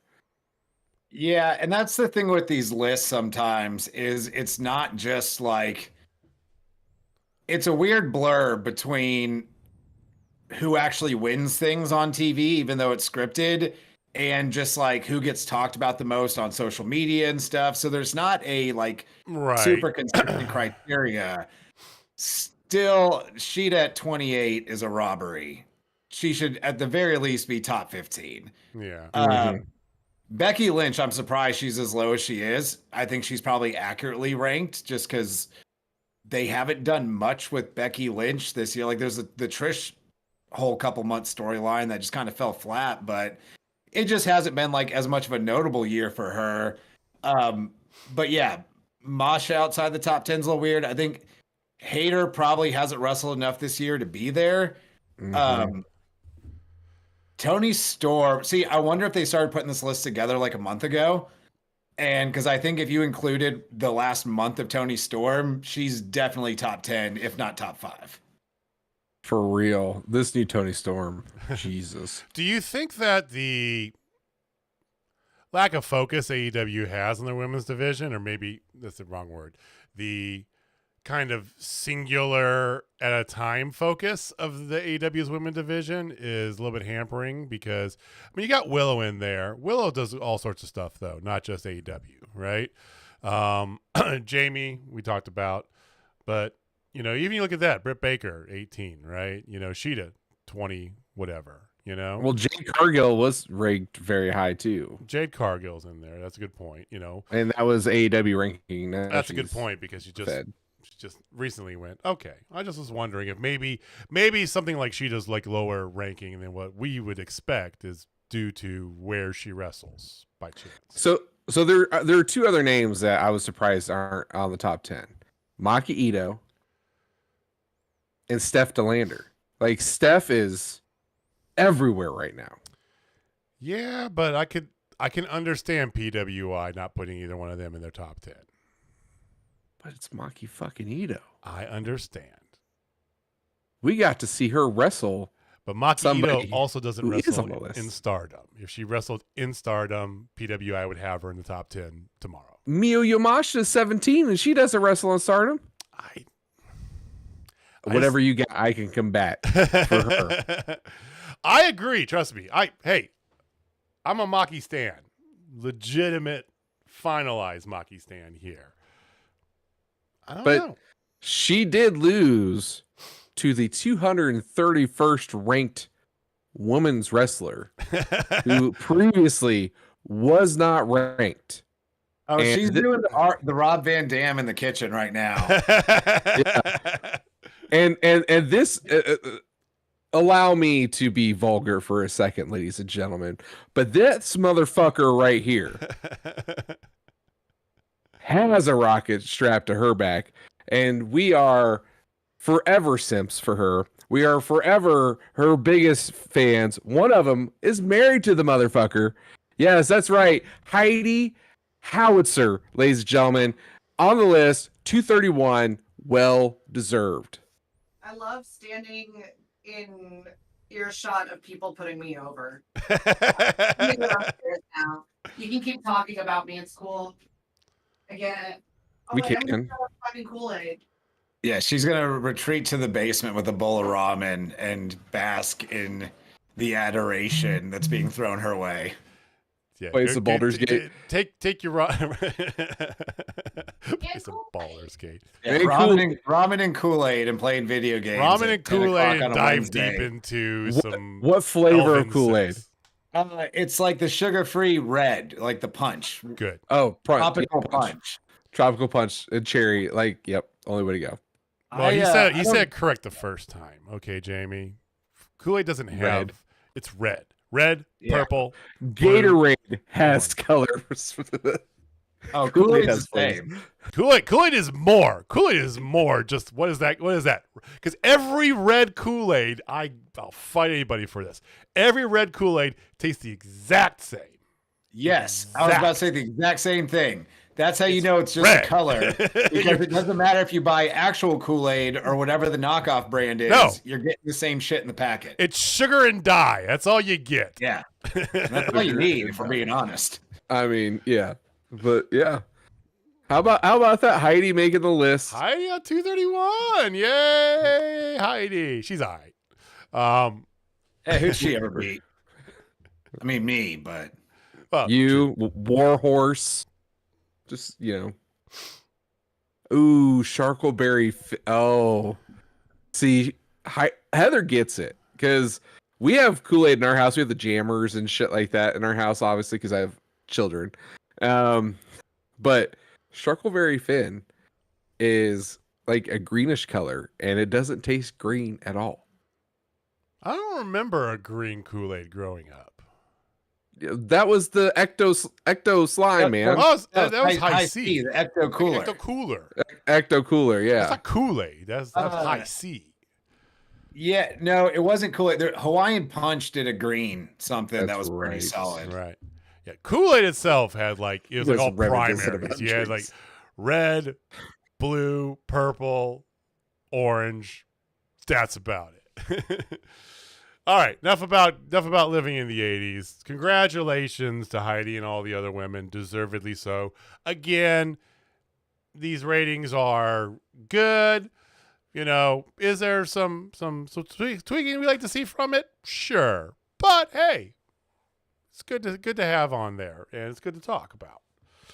B: Yeah, and that's the thing with these lists sometimes is it's not just like it's a weird blur between who actually wins things on TV, even though it's scripted, and just like who gets talked about the most on social media and stuff. So there's not a like
A: Right.
B: super consistent criteria. Still, Sheeta at 28 is a robbery. She should at the very least be top 15.
A: Yeah.
B: Becky Lynch, I'm surprised she's as low as she is. I think she's probably accurately ranked just because they haven't done much with Becky Lynch this year. Like there's the Trish whole couple months storyline that just kind of fell flat, but it just hasn't been like as much of a notable year for her. But yeah, Masha outside the top 10 is a little weird. I think Hayter probably hasn't wrestled enough this year to be there. Tony Storm. See, I wonder if they started putting this list together like a month ago. And because I think if you included the last month of Tony Storm, she's definitely top 10, if not top 5.
C: For real. This new Tony Storm. Jesus.
A: Do you think that the lack of focus AEW has on their women's division, or maybe that's the wrong word, the kind of singular at a time focus of the AEW's women's division is a little bit hampering? Because I mean, you got Willow in there. Willow does all sorts of stuff though, not just AEW, right? Jamie, we talked about, but you know, even you look at that, Britt Baker, 18, right? You know, Sheeta, 20, whatever, you know?
C: Well, Jade Cargill was ranked very high too.
A: Jade Cargill's in there. That's a good point, you know?
C: And that was AEW ranking. Now
A: That's a good
C: she's
A: point because she
C: fed.
A: just recently went, okay. I just was wondering if maybe something like Sheeta's like lower ranking than what we would expect is due to where she wrestles by chance.
C: So there are two other names that I was surprised aren't on the top 10. Maki Ito and Steph DeLander. Like Steph is everywhere right now.
A: Yeah, but I can understand PWI not putting either one of them in their top 10.
C: But it's Maki fucking Ito.
A: I understand.
C: We got to see her wrestle.
A: But Maki
C: Somebody
A: Ito also doesn't
C: who is
A: wrestle
C: on the list.
A: in Stardom. If she wrestled in Stardom, PWI would have her in the top 10 tomorrow.
C: Miyu Yamashita is 17 and she doesn't wrestle on Stardom. Whatever you got, I can combat for her.
A: I agree. Trust me. I'm a Maki stan. Legitimate, finalized Maki stan here. I don't know.
C: She did lose to the 231st ranked women's wrestler who previously was not ranked.
B: Oh,
C: And
B: she's doing the Rob Van Dam in the kitchen right now.
C: And this allow me to be vulgar for a second, ladies and gentlemen, but this motherfucker right here has a rocket strapped to her back, and we are forever simps for her. We are forever her biggest fans. One of them is married to the motherfucker. Yes, that's right. Heidi Howitzer, ladies and gentlemen, on the list, 231, well deserved.
D: I love standing in earshot of people putting me over. I'm upstairs now. You can keep talking about me in school. I get it. Oh,
C: We
D: wait, I'm
C: can.
D: gonna throw fucking Kool-Aid.
B: Yeah, she's gonna retreat to the basement with a bowl of ramen and bask in the adoration that's being thrown her way.
A: Yeah,
C: Plays the Baldur's Gate.
A: Take your Plays the Baldur's Gate.
B: Yeah,
C: Hey,
B: ramen and Kool-Aid and playing video games.
A: Ramen
B: at
A: and
B: 10 o'clock
A: Kool-Aid
B: on a
A: dive
B: Wednesday.
A: deep into some.
C: What flavor
A: Elven
C: of Kool-Aid?
A: sense.
B: It's like the sugar-free red, like the punch.
A: Good.
C: Oh,
B: Tropical punch.
C: Tropical punch and cherry. Like, yep, only way to go.
A: Well, you
B: I
A: said
B: don't-
A: correct the first time. Okay, Jamie. Kool-Aid doesn't have.
C: Red.
A: It's red. Red,
B: Yeah.
A: purple.
C: Gatorade has colors.
B: Oh,
C: Kool-Aid
B: Kool-Aid's
C: has
B: the same.
A: Kool-Aid is more. Kool-Aid is more. Just what is that? What is that? Because every red Kool-Aid, I'll fight anybody for this. Every red Kool-Aid tastes the exact same.
B: Yes, I was about to say the exact same thing. That's how you know it's just
A: red.
B: a color. Because it doesn't matter if you buy actual Kool-Aid or whatever the knockoff brand is.
A: No.
B: You're getting the same shit in the packet.
A: It's sugar and dye. That's all you get.
B: Yeah. And that's all you need, if we're being honest.
C: I mean, yeah. But yeah. How about that Heidi making the list?
A: Heidi on 231. Yay, Heidi. She's all right.
B: Hey, who'd she ever beat? I mean, me, but
A: Well,
C: You, Warhorse. Just, Ooh, Sharkleberry. Oh. See, Heather gets it. Because we have Kool-Aid in our house. We have the jammers and shit like that in our house, obviously, because I have children. But Sharkleberry Finn is like a greenish color, and it doesn't taste green at all.
A: I don't remember a green Kool-Aid growing up.
C: That was the Ecto Slime, man.
A: Oh, that was High C.
B: the Ecto Cooler.
A: Ecto Cooler.
C: Ecto Cooler, yeah.
A: That's not Kool-Aid. That's High C.
B: Yeah, no, it wasn't cool. Hawaiian Punch did a green something that was pretty
C: right.
B: solid.
A: Right. Yeah. Kool-Aid itself had like, it was like all
C: reminiscent of
A: primaries. You had like
C: Avengers.
A: red, blue, purple, orange. That's about it. All right. Enough about living in the 80s. Congratulations to Heidi and all the other women, deservedly so. Again, these ratings are good. Is there some tweaking we like to see from it? Sure. But hey, it's good to have on there, and it's good to talk about.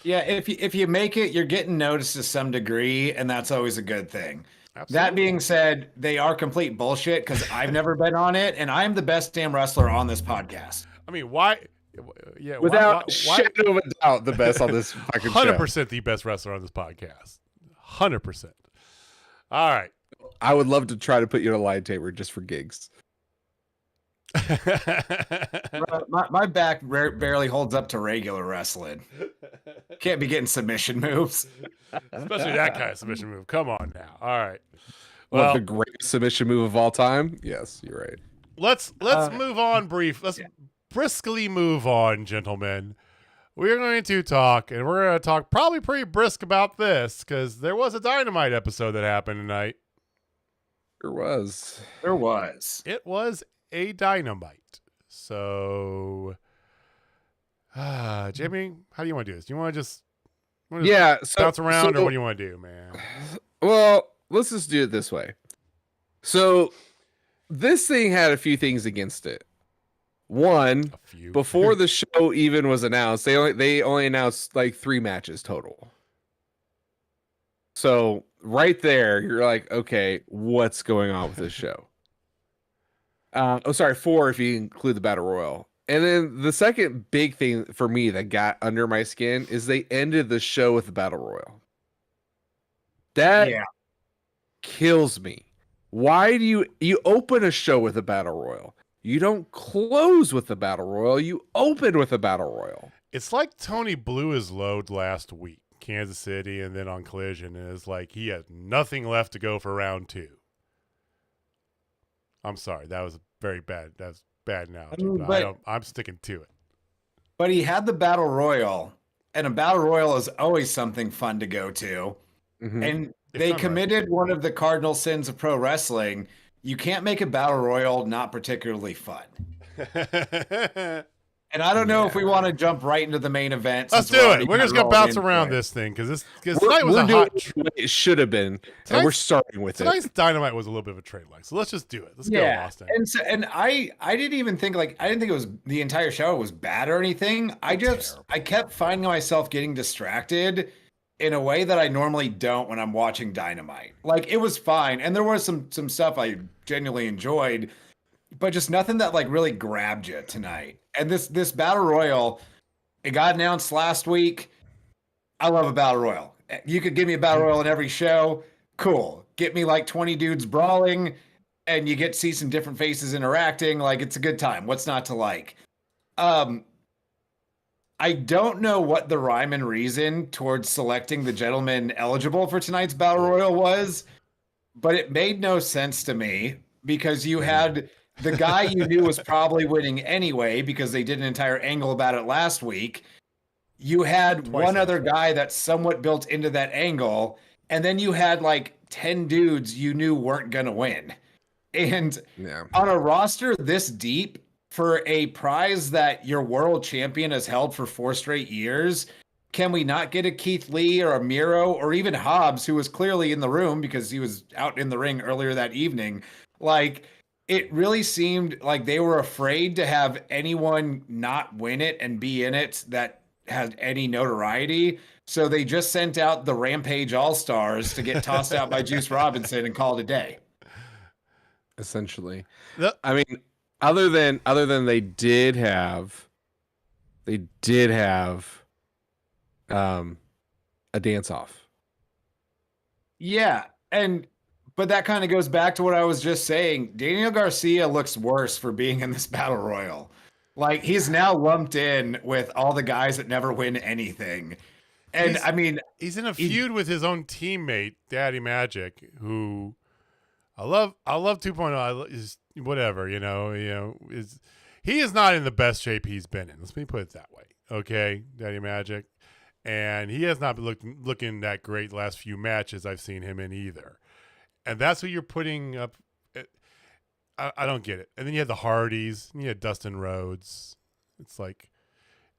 B: Yeah, if you make it, you're getting noticed to some degree, and that's always a good thing.
A: Absolutely.
B: That being said, they are complete bullshit because I've never been on it, and I'm the best damn wrestler on this podcast.
A: I mean, why? Yeah,
C: Without
A: why,
C: shadow of a doubt, the best on this fucking
A: 100% the best wrestler on this podcast. 100%. All right.
C: I would love to try to put you on a line taper just for gigs.
B: Bro, my back barely holds up to regular wrestling. Can't be getting submission moves.
A: Especially that kind of submission move. Come on now. All right.
C: What,
A: Well,
C: the greatest submission move of all time? Yes, you're right.
A: let's move on Let's briskly move on, gentlemen. We're going to talk, and we're going to talk probably pretty brisk about this because there was a Dynamite episode that happened tonight.
C: There was.
A: It was a Dynamite. So, Jimmy, how do you want to do this? Do you want to just bounce around, or what do you want to do, man?
C: Well, let's just do it this way. So, this thing had a few things against it. One, before the show even was announced, they only announced like 3 matches total. So right there, you're like, okay, what's going on with this show? 4 if you include the Battle Royal. And then the second big thing for me that got under my skin is they ended the show with the Battle Royal. That kills me. Why do you open a show with a Battle Royal? You don't close with the Battle Royal. You open with a Battle Royal.
A: It's like Tony blew his load last week, Kansas City, and then on Collision, and it's like he had nothing left to go for round 2. I'm sorry, that was very bad. That's bad analogy. I'm sticking to it.
B: But he had the Battle Royal, and a Battle Royal is always something fun to go to.
C: Mm-hmm.
B: And they committed one of the cardinal sins of pro wrestling. You can't make a Battle Royal not particularly fun. And I don't know if we want to jump right into the main event.
A: Let's do it. We're just going to bounce around this thing because tonight was a hot...
C: It should have been. And we're starting with
A: tonight's Dynamite was a little bit of a trade line. So let's just do it. Let's go, Austin.
B: And I didn't even think I didn't think it was the entire show was bad or anything. I kept finding myself getting distracted in a way that I normally don't when I'm watching Dynamite. Like, it was fine. And there was some stuff I genuinely enjoyed, but just nothing that like really grabbed you tonight. And this Battle Royal, it got announced last week. I love a Battle Royal. You could give me a Battle Royal in every show. Cool. Get me like 20 dudes brawling and you get to see some different faces interacting. Like, it's a good time. What's not to like? I don't know what the rhyme and reason towards selecting the gentleman eligible for tonight's Battle Royal was, but it made no sense to me because you had the guy you knew was probably winning anyway because they did an entire angle about it last week. You had one other guy that's somewhat built into that angle, and then you had like 10 dudes you knew weren't going to win. And on a roster this deep, for a prize that your world champion has held for 4 straight years, Can we not get a Keith Lee or a Miro or even Hobbs, who was clearly in the room because he was out in the ring earlier that evening? Like, it really seemed like they were afraid to have anyone not win it and be in it that had any notoriety. So they just sent out the Rampage All-Stars to get tossed out by Juice Robinson and call it a day.
C: Essentially.
A: Yep.
C: I mean, other than they did have a dance off.
B: Yeah, but that kind of goes back to what I was just saying. Daniel Garcia looks worse for being in this battle royal. Like, he's now lumped in with all the guys that never win anything. And I mean,
A: he's in a feud with his own teammate, Daddy Magic, who I love 2.0. Is whatever, he is not in the best shape he's been in. Let me put it that way. Okay, Daddy Magic. And he has not been looking that great the last few matches I've seen him in either. And that's what you're putting up. I don't get it. And then you had the Hardys, and you had Dustin Rhodes. It's like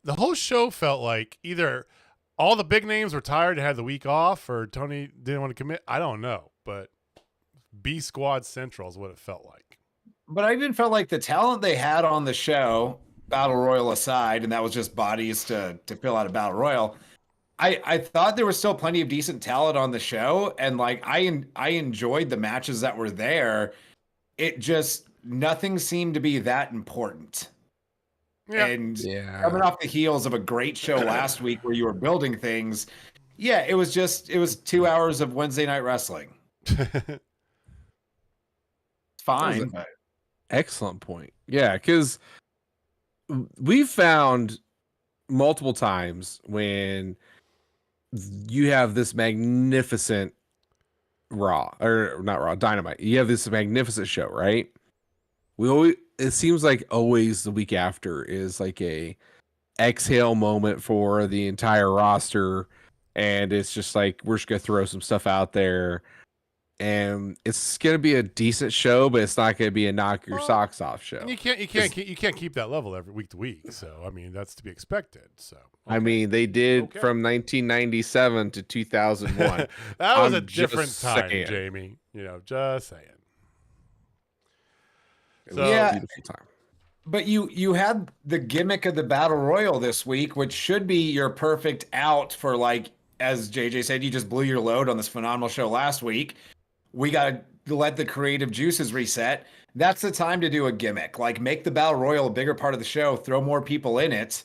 A: the whole show felt like either all the big names were tired and had the week off, or Tony didn't want to commit. I don't know, but B Squad Central is what it felt like.
B: But I even felt like the talent they had on the show, Battle Royal aside, and that was just bodies to fill out a Battle Royal. I thought there was still plenty of decent talent on the show, and like I enjoyed the matches that were there. It just nothing seemed to be that important.
A: Yeah.
B: And coming off the heels of a great show last week where you were building things, it was 2 hours of Wednesday Night Wrestling. Fine, but
C: excellent point. Yeah, because we've found multiple times when you have this magnificent Dynamite. You have this magnificent show, right? It seems like always the week after is like a exhale moment for the entire roster, and it's just like we're just gonna throw some stuff out there, and it's gonna be a decent show, but it's not gonna be a knock your socks off show.
A: You can't keep that level every week to week. So I mean, that's to be expected. So
C: I mean, they did from 1997 to 2001.
A: That was a different time, Jamie. Just saying.
C: So, yeah, beautiful time.
B: But you had the gimmick of the Battle Royal this week, which should be your perfect out for, like, as JJ said, you just blew your load on this phenomenal show last week. We got to let the creative juices reset. That's the time to do a gimmick. Like, make the Battle Royal a bigger part of the show, throw more people in it,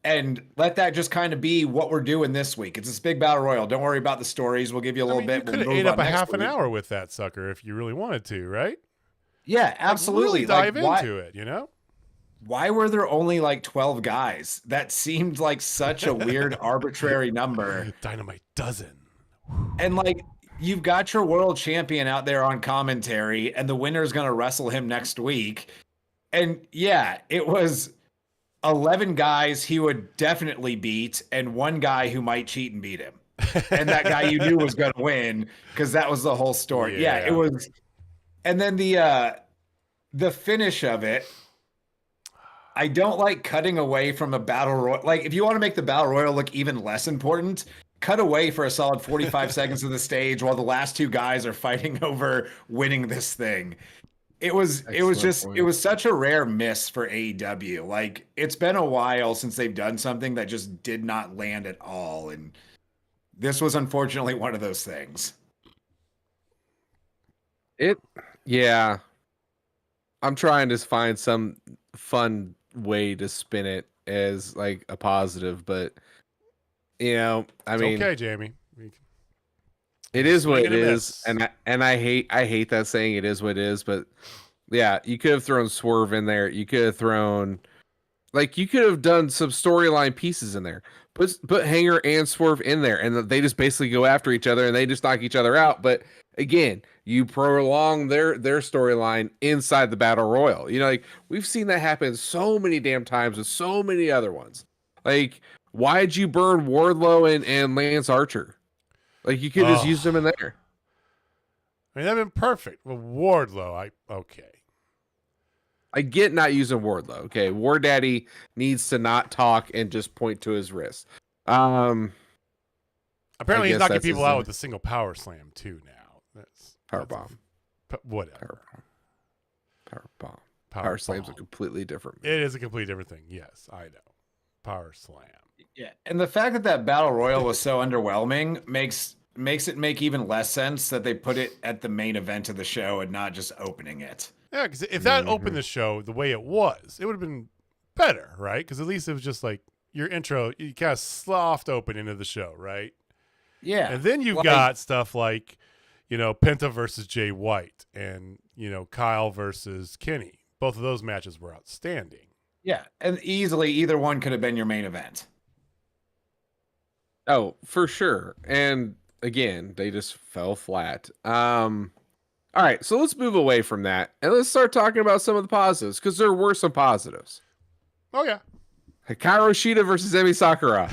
B: and let that just kind of be what we're doing this week. It's this big Battle Royal. Don't worry about the stories. We'll give you a little bit.
A: You could have ate up a half an hour with that sucker if you really wanted to, right?
B: Yeah, absolutely.
A: Like, really dive into it,
B: Why were there only like 12 guys? That seemed like such a weird, arbitrary number.
A: Dynamite dozen.
B: And like, you've got your world champion out there on commentary, and the winner's going to wrestle him next week. And yeah, it was 11 guys he would definitely beat, and one guy who might cheat and beat him. And that guy you knew was going to win, because that was the whole story. Yeah, it was. And then the finish of it, I don't like cutting away from a battle royal. Like, if you want to make the battle royal look even less important, cut away for a solid 45 seconds of the stage while the last two guys are fighting over winning this thing. It was such a rare miss for AEW. Like, it's been a while since they've done something that just did not land at all. And this was unfortunately one of those things.
C: Yeah. I'm trying to find some fun way to spin it as like a positive, but I mean,
A: okay, Jamie.
C: It is what it is, and I hate that saying it is what it is, but yeah, you could have thrown Swerve in there. You could have thrown, like, you could have done some storyline pieces in there. Put Hanger and Swerve in there, and they just basically go after each other and they just knock each other out. But again, you prolong their storyline inside the Battle Royal. Like, we've seen that happen so many damn times with so many other ones. Like, why'd you burn Wardlow and Lance Archer? Like, you could just use them in there.
A: I mean, that'd been perfect. Well, Wardlow,
C: I get not using Wardlow. Okay, War Daddy needs to not talk and just point to his wrist.
A: Apparently,
C: I
A: he's
C: guess
A: knocking
C: that's
A: people
C: his
A: out with a single power slam too now.
C: power bomb.
A: Whatever.
C: Power bomb. Power slam's a completely different move.
A: It is a completely different thing. Yes, I know. Power slam.
B: Yeah, and the fact that battle royal was so underwhelming makes it make even less sense that they put it at the main event of the show and not just opening it.
A: Yeah, because if that opened the show the way it was, it would have been better, right? Because at least it was just like your intro, you kind of soft open into the show, right?
B: Yeah.
A: And then you've got stuff like, Penta versus Jay White and, Kyle versus Kenny. Both of those matches were outstanding.
B: Yeah, and easily either one could have been your main event.
C: Oh, for sure. And again, they just fell flat. All right, so let's move away from that and let's start talking about some of the positives, because there were some positives.
A: Oh yeah.
C: Hikaru Shida versus Emi Sakura.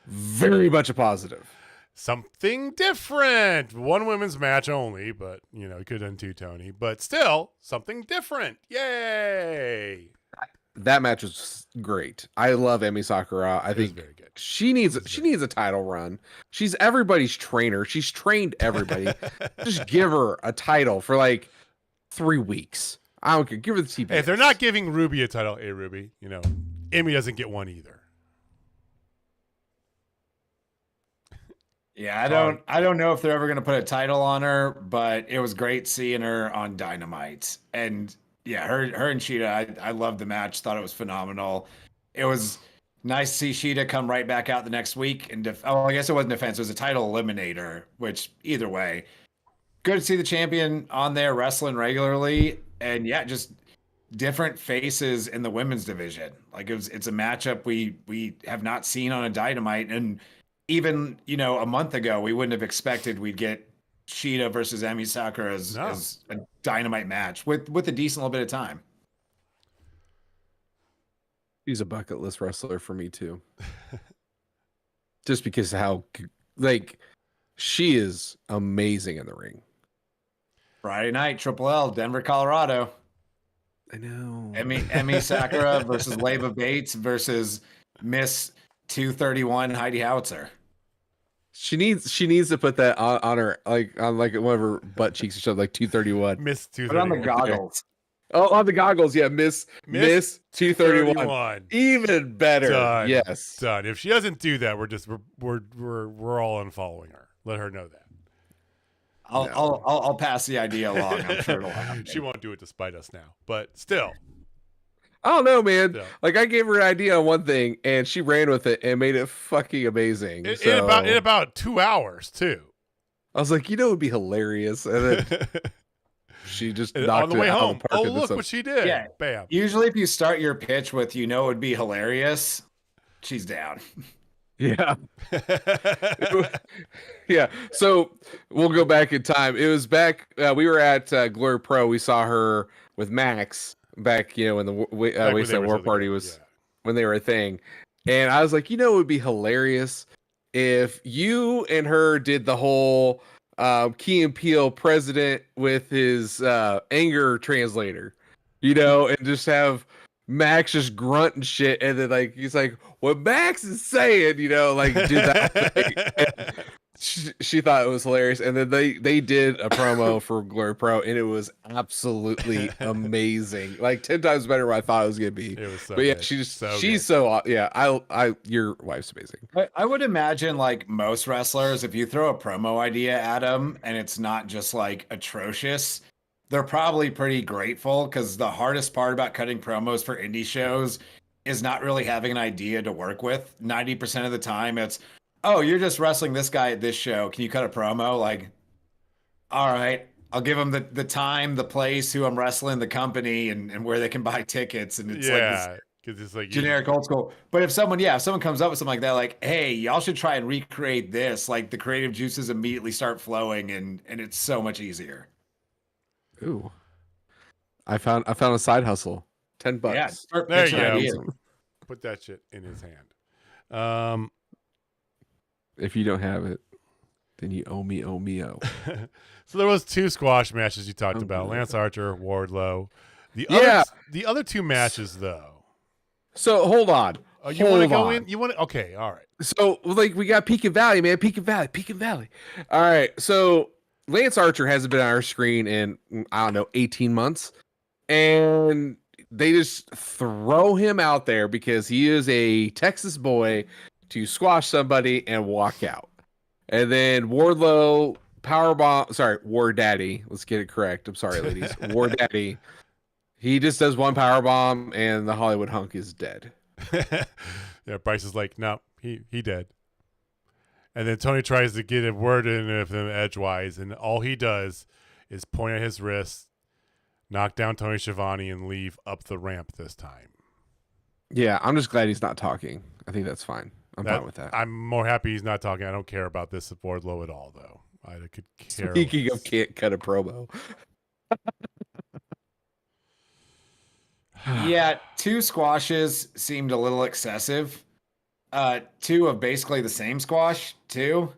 C: Very much a positive.
A: Something different. One women's match only, but you could have done two, Tony. But still, something different. Yay!
C: That match was great. I love Emi Sakura. I think
A: very good.
C: She needs a title run. She's everybody's trainer. She's trained everybody. Just give her a title for like 3 weeks. I don't care. Give her the TBS.
A: Hey, if they're not giving Ruby a title, hey Ruby, Amy doesn't get one either.
B: Yeah, I don't know if they're ever going to put a title on her, but it was great seeing her on Dynamite. And yeah, her and Shida, I loved the match. Thought it was phenomenal. It was nice to see Shida come right back out the next week and I guess it wasn't defense, it was a title eliminator, which either way, good to see the champion on there wrestling regularly. And yeah, just different faces in the women's division. Like it's a matchup we have not seen on a Dynamite, and even a month ago we wouldn't have expected we'd get Shida versus Emi Sakura as a Dynamite match with a decent little bit of time.
C: She's a bucket list wrestler for me too. Just because how she is amazing in the ring.
B: Friday night, Triple L, Denver, Colorado.
C: I know.
B: Emi Sakura versus Leva Bates versus Miss 231 Heidi Howitzer.
C: She needs to put that on her on one of her butt cheeks or something, like 231.
A: Miss 231.
B: Put on the goggles.
C: Oh, on the goggles, yeah. Miss 231. Even better.
A: Done.
C: Yes.
A: Done. If she doesn't do that, we're all unfollowing her. Let her know that.
B: I'll pass the idea along. I'm sure it'll happen.
A: She won't do it despite us now, but still.
C: I don't know, man.
A: Still.
C: Like, I gave her an idea on one thing, and she ran with it and made it fucking amazing.
A: In about 2 hours, too.
C: I was like, it would be hilarious. And then she just knocked
A: on the way
C: it out
A: home.
C: of the park.
A: Oh, look what she did.
B: Yeah.
A: Bam.
B: Usually if you start your pitch with it would be hilarious, she's down.
C: Yeah. Yeah. So we'll go back in time. It was back. We were at Glory Pro. We saw her with Max back, when the Wasteland War Party was when they were a thing. And I was like, it would be hilarious if you and her did the whole Key and Peele president with his anger translator, and just have Max just grunt and shit, and then he's like, what Max is saying, do that thing. She thought it was hilarious, and then they did a promo for Glory Pro, and it was absolutely amazing, 10 times better than what I thought it was gonna be.
A: It was so
C: but yeah,
A: good.
C: she's so yeah. Your wife's amazing.
B: I would imagine most wrestlers, if you throw a promo idea at them and it's not just atrocious, they're probably pretty grateful, because the hardest part about cutting promos for indie shows is not really having an idea to work with. 90% of the time it's, oh, you're just wrestling this guy at this show. Can you cut a promo? All right, I'll give them the time, the place, who I'm wrestling, the company, and where they can buy tickets. And it's
A: because it's
B: generic old school. But if someone comes up with something like that, hey, y'all should try and recreate this, the creative juices immediately start flowing, and it's so much easier.
C: Ooh, I found a side hustle. $10.
B: Yeah,
A: there you go. Put that shit in his hand.
C: If you don't have it, then you owe me.
A: So there was 2 squash matches you talked about: Lance Archer, Wardlow. The other 2 matches, though.
C: So hold on.
A: Oh, you want to go
C: on.
A: in? You want to? Okay, all right.
C: So, like, we got Peak and Valley, man. Peak and Valley, Peak and Valley. All right. So, Lance Archer hasn't been on our screen in, I don't know, 18 months. And they just throw him out there because he is a Texas boy to squash somebody and walk out. And then Wardlow, War Daddy. Let's get it correct. I'm sorry, ladies. War Daddy. He just does one powerbomb and the Hollywood hunk is dead.
A: Yeah, Bryce is like, no, he dead. And then Tony tries to get a word in of him edgewise, and all he does is point at his wrist, knock down Tony Schiavone, and leave up the ramp this time.
C: Yeah, I'm just glad he's not talking. I think that's fine. I'm fine with that.
A: I'm more happy he's not talking. I don't care about this Wardlow at all, though. I could care
C: Speaking
A: less.
C: of can't cut a promo.
B: Yeah, 2 squashes seemed a little excessive. 2 of basically the same squash, too.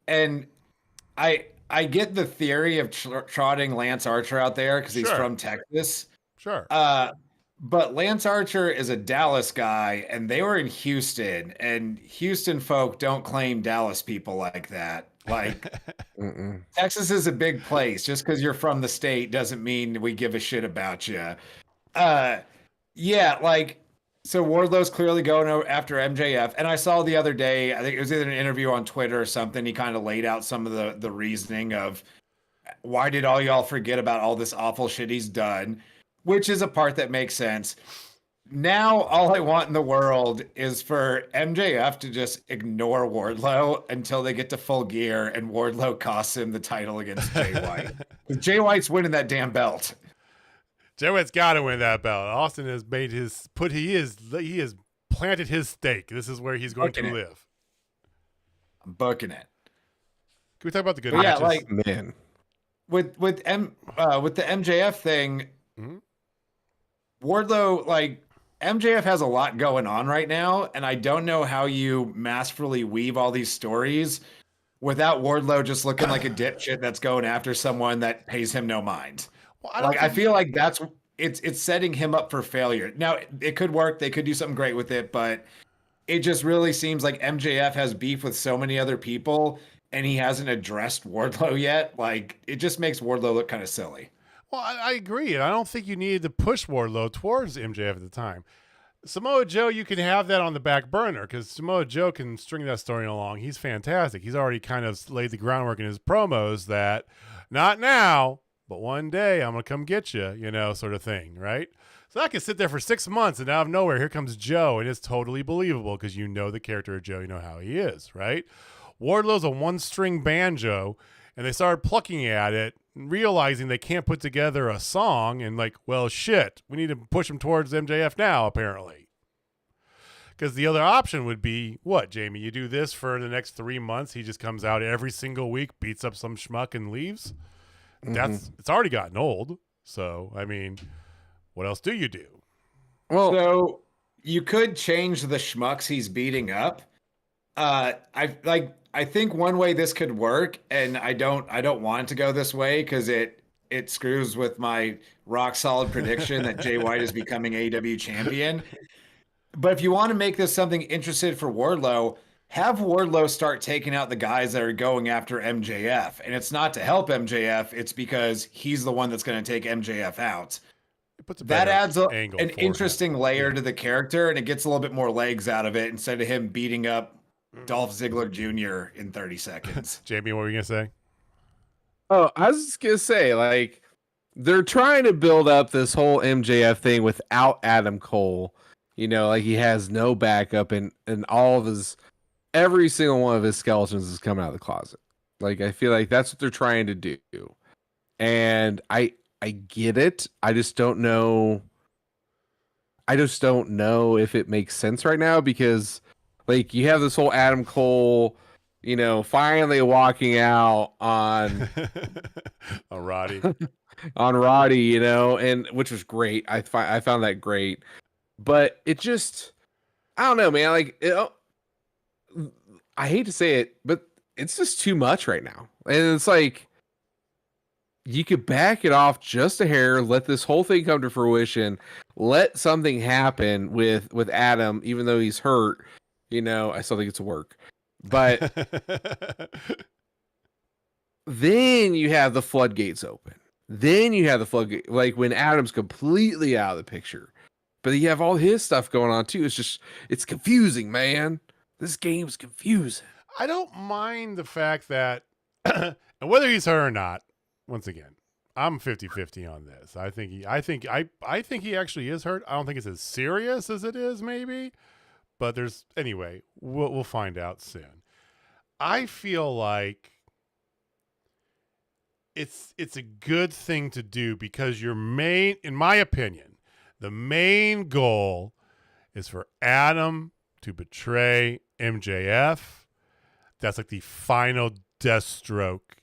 B: And I get the theory of trotting Lance Archer out there because he's
A: Sure.
B: from Texas.
A: Sure.
B: But Lance Archer is a Dallas guy, and they were in Houston, and Houston folk don't claim Dallas people like that. Like, Texas is a big place. Just because you're from the state doesn't mean we give a shit about you. Yeah, like, so Wardlow's clearly going after MJF, and I saw the other day, I think it was either an interview on Twitter or something, he kind of laid out some of the reasoning of why did all y'all forget about all this awful shit he's done, which is a part that makes sense. Now, all I want in the world is for MJF to just ignore Wardlow until they get to Full Gear and Wardlow costs him the title against Jay White. Jay White's winning that damn belt.
A: Jay White's got to win that belt. Austin has made he has planted his stake. This is where he's going to live.
B: I'm booking it.
A: Can we talk about the good
B: But
A: matches?
B: yeah, like,
C: man,
B: with the MJF thing, Wardlow, like, MJF has a lot going on right now, and I don't know how you masterfully weave all these stories without Wardlow just looking like a dipshit that's going after someone that pays him no mind.
A: Well,
B: I feel like it's setting him up for failure. Now, it could work. They could do something great with it, but it just really seems like MJF has beef with so many other people, and he hasn't addressed Wardlow yet. Like, it just makes Wardlow look kind of silly.
A: Well, I agree, and I don't think you needed to push Wardlow towards MJF at the time. Samoa Joe, you can have that on the back burner because Samoa Joe can string that story along. He's fantastic. He's already kind of laid the groundwork in his promos that not now, but one day I'm going to come get you, sort of thing, right? So I can sit there for 6 months and out of nowhere, here comes Joe, and it's totally believable because you know the character of Joe, you know how he is, right? Wardlow's a one-string banjo, and they started plucking at it, realizing they can't put together a song, and like, well, shit, we need to push him towards MJF now, apparently. Because the other option would be, what, Jamie? You do this for the next 3 months, he just comes out every single week, beats up some schmuck, and leaves? It's already gotten old. So, I mean, what else do you do?
C: well,
B: So you could change the schmucks he's beating up. I think one way this could work, and I don't want it to go this way because it screws with my rock solid prediction that Jay White is becoming AEW champion. But if you want to make this something interesting for Wardlow, have Wardlow start taking out the guys that are going after MJF. And it's not to help MJF, it's because he's the one that's going to take MJF out. That adds an interesting layer to the character, and it gets a little bit more legs out of it instead of him beating up Dolph Ziggler Jr. in 30 seconds.
A: Jamie, what were you going to say?
C: Oh, I was just going to say, like, they're trying to build up this whole MJF thing without Adam Cole. Like, he has no backup, and all of every single one of his skeletons is coming out of the closet. Like, I feel like that's what they're trying to do. And I get it. I just don't know if it makes sense right now because, like, you have this whole Adam Cole, finally walking out on
A: Roddy.
C: on Roddy, and which was great. I found that great. But it just, I don't know, man. Like, I hate to say it, but it's just too much right now. And it's like, you could back it off just a hair, let this whole thing come to fruition. let something happen with Adam, even though he's hurt. You know, I still think it's work. But then you have the floodgates open. Then you have the floodgate, like when Adam's completely out of the picture. But you have all his stuff going on too. It's confusing, man. This game's confusing.
A: I don't mind the fact that, and whether he's hurt or not, once again, I'm 50-50 on this. I think he actually is hurt. I don't think it's as serious as it is, maybe. But anyway, we'll find out soon. I feel like it's a good thing to do because in my opinion, the main goal is for Adam to betray MJF. That's like the final death stroke.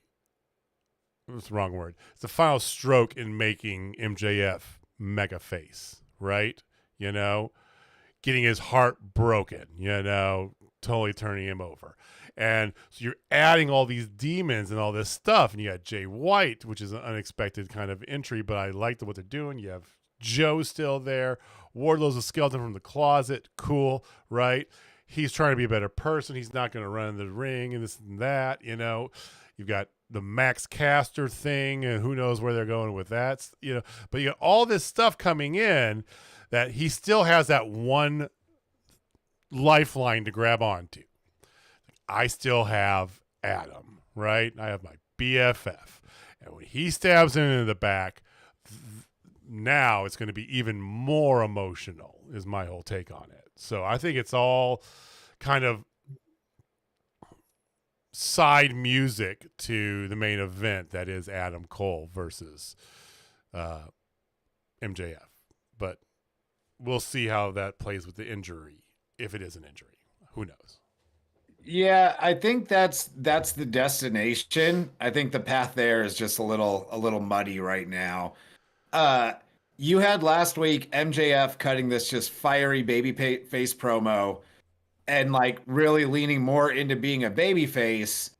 A: That's the wrong word. It's the final stroke in making MJF mega face, right? You know, getting his heart broken, you know, totally turning him over. And so you're adding all these demons and all this stuff. And you got Jay White, which is an unexpected kind of entry, but I like what they're doing. You have Joe still there. Wardlow's a skeleton from the closet. Cool, right? He's trying to be a better person. He's not going to run in the ring and this and that, you know. You've got the Max Caster thing, and who knows where they're going with that, you know. But you got all this stuff coming in that he still has that one lifeline to grab onto. I still have Adam, right? I have my BFF. And when he stabs him in the back, now it's going to be even more emotional, is my whole take on it. So I think it's all kind of side music to the main event that is Adam Cole versus MJF. But we'll see how that plays with the injury, if it is an injury. Who knows?
B: Yeah, I think that's the destination. I think the path there is just a little muddy right now. You had last week MJF cutting this just fiery baby face promo and like really leaning more into being a baby face.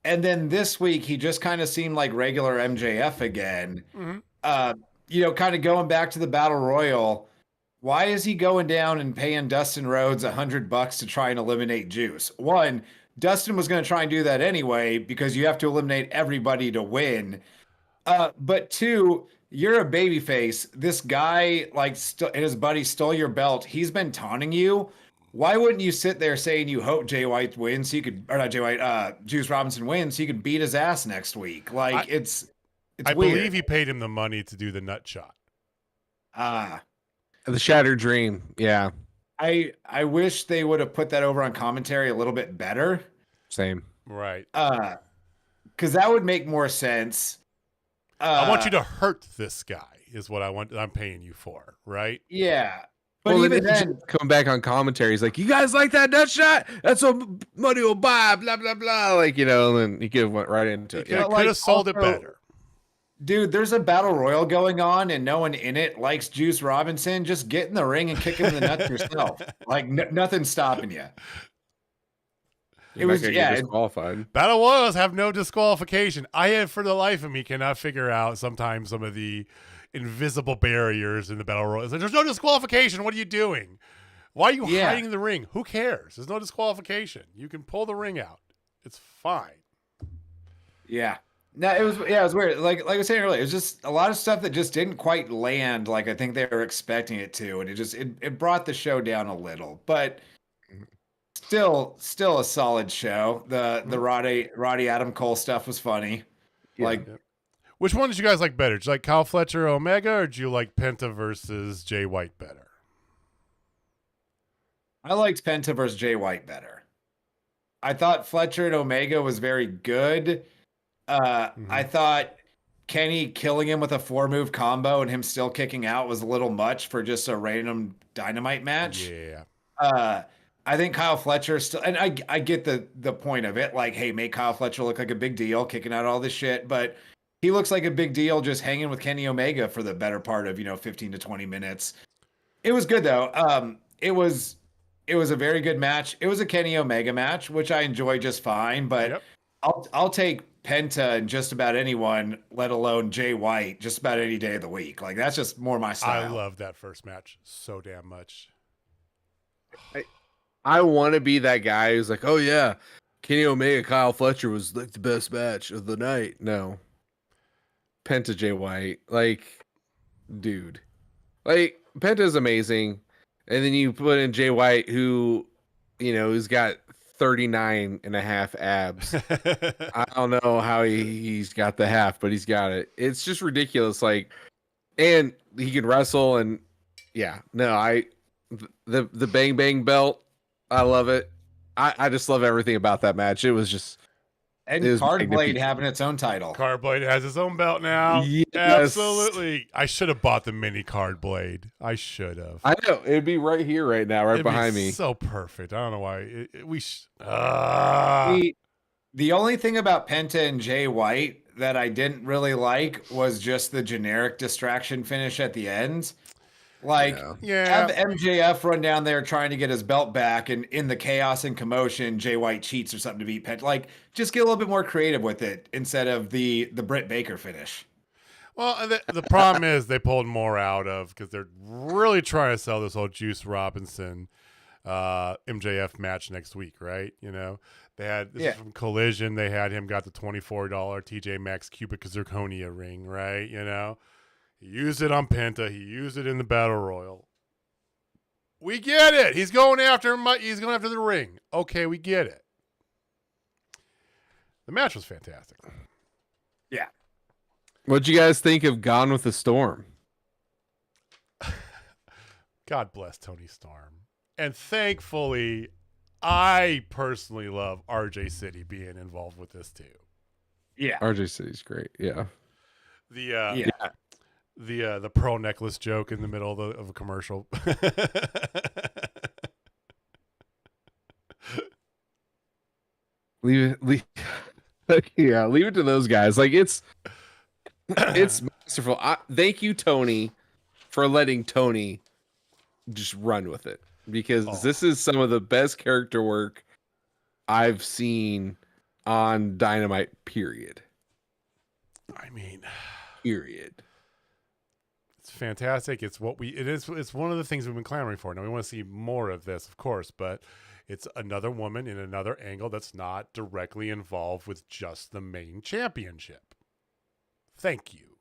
B: And then this week he just kind of seemed like regular MJF again. Mm-hmm. You know, kind of going back to the Battle Royal. Why is he going down and paying Dustin Rhodes $100 to try and eliminate Juice? One, Dustin was going to try and do that anyway because you have to eliminate everybody to win. But two, you're a babyface. This guy, like, and his buddy stole your belt. He's been taunting you. Why wouldn't you sit there saying you hope Jay White wins so you could, or not Jay White, Juice Robinson wins so you could beat his ass next week? Like, it's
A: I
B: weird.
A: believe he paid him the money to do the nut shot.
C: The Shattered Dream, yeah.
B: I wish they would have put that over on commentary a little bit better.
C: Same.
A: Right.
B: Because that would make more sense.
A: I want you to hurt this guy is what I'm paying you for, right?
B: Yeah. But
C: Well,
B: even then,
C: coming back on commentary, he's like, "You guys like that nut shot? That's what money will buy." Blah blah blah. Like, you know, and then he could have went right into it.
A: Could have sold it better.
B: Dude, there's a battle royal going on and no one in it likes Juice Robinson. Just get in the ring and kick him in the nuts yourself. Like nothing's stopping you.
C: It was disqualified.
A: Battle Royals have no disqualification. For the life of me, cannot figure out sometimes some of the invisible barriers in the Battle Royals. There's no disqualification. What are you doing? Why are you hiding in the ring? Who cares? There's no disqualification. You can pull the ring out. It's fine.
B: Yeah. No, it was weird. Like I was saying earlier, it was just a lot of stuff that just didn't quite land like I think they were expecting it to, and it brought the show down a little. But still a solid show. The Roddy Adam Cole stuff was funny. Yeah.
A: Which one did you guys like better? Did you like Kyle Fletcher Omega, or did you like Penta versus Jay White better?
B: I liked Penta versus Jay White better. I thought Fletcher and Omega was very good. I thought Kenny killing him with a 4-move combo and him still kicking out was a little much for just a random Dynamite match.
A: Yeah.
B: I think Kyle Fletcher still, and I get the point of it. Like, hey, make Kyle Fletcher look like a big deal, kicking out all this shit. But he looks like a big deal just hanging with Kenny Omega for the better part of 15 to 20 minutes. It was good though. It was a very good match. It was a Kenny Omega match, which I enjoy just fine. But I'll take Penta and just about anyone, let alone Jay White, just about any day of the week. Like that's just more my style.
A: I love that first match so damn much.
C: I want to be that guy who's like, oh yeah, Kenny Omega, Kyle Fletcher was like the best match of the night. No. Penta Jay White. Like, dude. Like, Penta's amazing. And then you put in Jay White, who, you know, who's got 39 and a half abs. I don't know how he's got the half, but he's got it. It's just ridiculous. Like, and he can wrestle. And yeah, no, the Bang Bang belt, I love it. I just love everything about that match. It was just.
B: And Cardblade having its own title.
A: Cardblade has his own belt now.
C: Yes.
A: Absolutely. I should have bought the mini Cardblade. I should have.
C: I know. It'd be right here, right now, right behind me.
A: So perfect. I don't know why.
B: The only thing about Penta and Jay White that I didn't really like was just the generic distraction finish at the end. Like, have MJF run down there trying to get his belt back, and in the chaos and commotion, Jay White cheats or something to beat Penta. Like, just get a little bit more creative with it instead of the Britt Baker finish.
A: Well, the problem is they pulled more out of because they're really trying to sell this whole Juice Robinson MJF match next week, right? You know, they had this from Collision. They had him got the $24 TJ Maxx cubic zirconia ring, right? You know. He used it on Penta. He used it in the Battle Royal. We get it. He's going after the ring. Okay, we get it. The match was fantastic.
B: Yeah.
C: What'd you guys think of Gone with the Storm?
A: God bless Tony Storm. And thankfully, I personally love RJ City being involved with this too.
B: Yeah.
C: RJ City's great. Yeah.
A: The pearl necklace joke in the middle of a commercial.
C: leave it to those guys. Like it's masterful. Thank you, Tony, for letting Tony just run with it, because this is some of the best character work I've seen on Dynamite. Period.
A: It's fantastic. It's one of the things we've been clamoring for. Now we want to see more of this, of course, but it's another woman in another angle that's not directly involved with just the main championship. Thank you.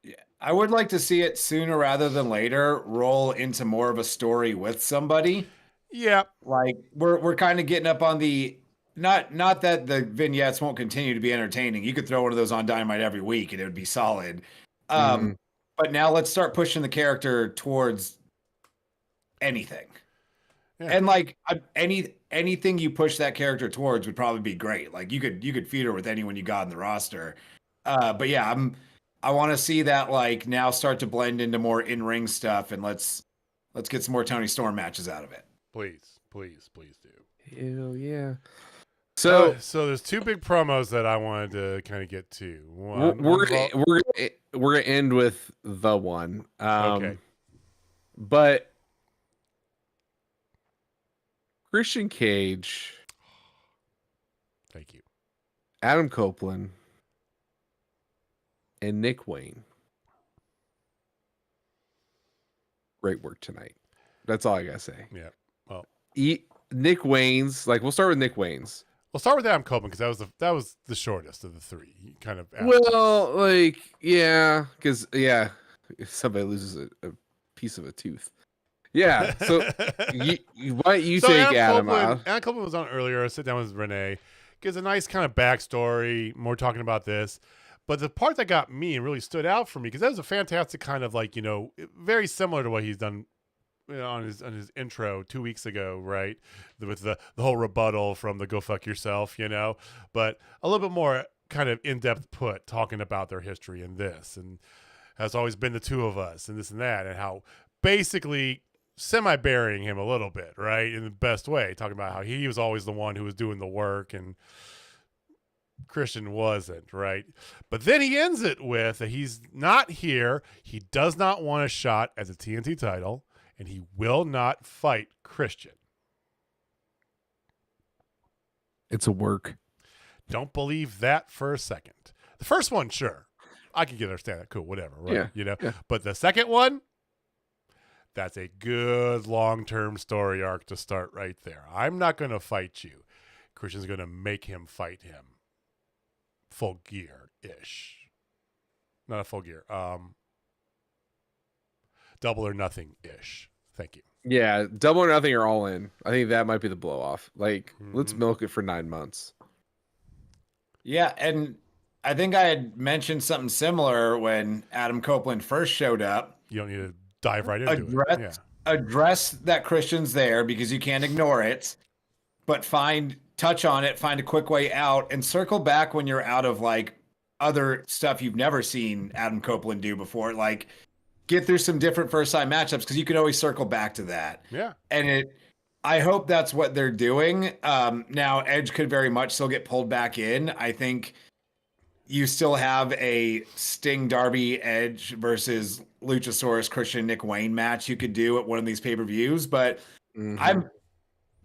B: Yeah. I would like to see it sooner rather than later roll into more of a story with somebody.
A: Yeah.
B: Like we're kind of getting up on the not that the vignettes won't continue to be entertaining. You could throw one of those on Dynamite every week and it would be solid. But now let's start pushing the character towards anything. Yeah. And like anything you push that character towards would probably be great. Like you could feed her with anyone you got in the roster. But yeah, I want to see that like now start to blend into more in-ring stuff, and let's get some more Tony Storm matches out of it.
A: Please do.
C: Hell yeah.
A: So there's two big promos that I wanted to kind of get to.
C: We're gonna end with the one.
A: Okay.
C: But Christian Cage,
A: thank you,
C: Adam Copeland, and Nick Wayne. Great work tonight. That's all I gotta say.
A: Yeah. Well,
C: Nick Wayne's, like, we'll start with Nick Wayne's.
A: We'll start with Adam Copeland because that was the shortest of the three. Kind of.
C: Well, like, yeah, because if somebody loses a piece of a tooth. Yeah. So why don't you take Adam out?
A: Adam Copeland was on earlier. I sit down with Renee. Gives a nice kind of backstory. More talking about this. But the part that got me and really stood out for me, because that was a fantastic kind of like, very similar to what he's done on his intro 2 weeks ago, right? With the whole rebuttal from the go fuck yourself, but a little bit more kind of in-depth talking about their history in this, and has always been the two of us and this and that, and how basically semi-burying him a little bit, right? In the best way, talking about how he was always the one who was doing the work and Christian wasn't, right? But then he ends it with that he's not here. He does not want a shot at the TNT title, and he will not fight Christian.
C: It's a work.
A: don't believe that for a second. The first one, sure. I can understand that. Cool, whatever, right?
C: Yeah,
A: You know?
C: yeah.
A: But the second one, that's a good long-term story arc to start right there. I'm not going to fight you. Christian's going to make him fight him. Full gear-ish. Not a full gear. Double or nothing-ish. Thank you.
C: Yeah, Double or Nothing or All In. I think that might be the blow off. Like, let's
A: Mhm.
C: milk it for 9 months.
B: Yeah, and I think I had mentioned something similar when Adam Copeland first showed up.
A: You don't need to dive right into it. Yeah.
B: Address that Christian's there because you can't ignore it, but touch on it, find a quick way out, and circle back when you're out of like other stuff you've never seen Adam Copeland do before. Like, get through some different first time matchups because you can always circle back to that.
A: Yeah.
B: And I hope that's what they're doing. Now Edge could very much still get pulled back in. I think you still have a Sting Darby Edge versus Luchasaurus Christian Nick Wayne match you could do at one of these pay-per-views, but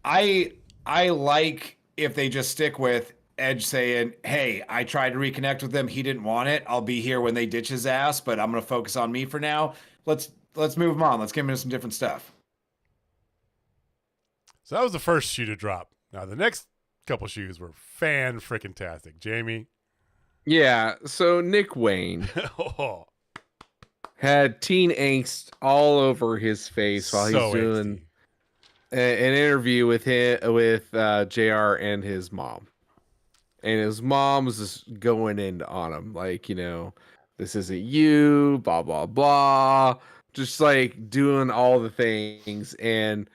B: I like if they just stick with Edge saying, "Hey, I tried to reconnect with him. He didn't want it. I'll be here when they ditch his ass, but I'm going to focus on me for now. Let's move him on. Let's get him into some different stuff."
A: So that was the first shoe to drop. Now the next couple shoes were fan-frickin-tastic. Jamie?
C: Yeah, so Nick Wayne
A: Oh,
C: had teen angst all over his face while he's
A: so
C: doing
A: angsty.
C: an interview with JR and his mom. And his mom was just going in on him, like, you know, this isn't you, blah, blah, blah. Just like doing all the things. And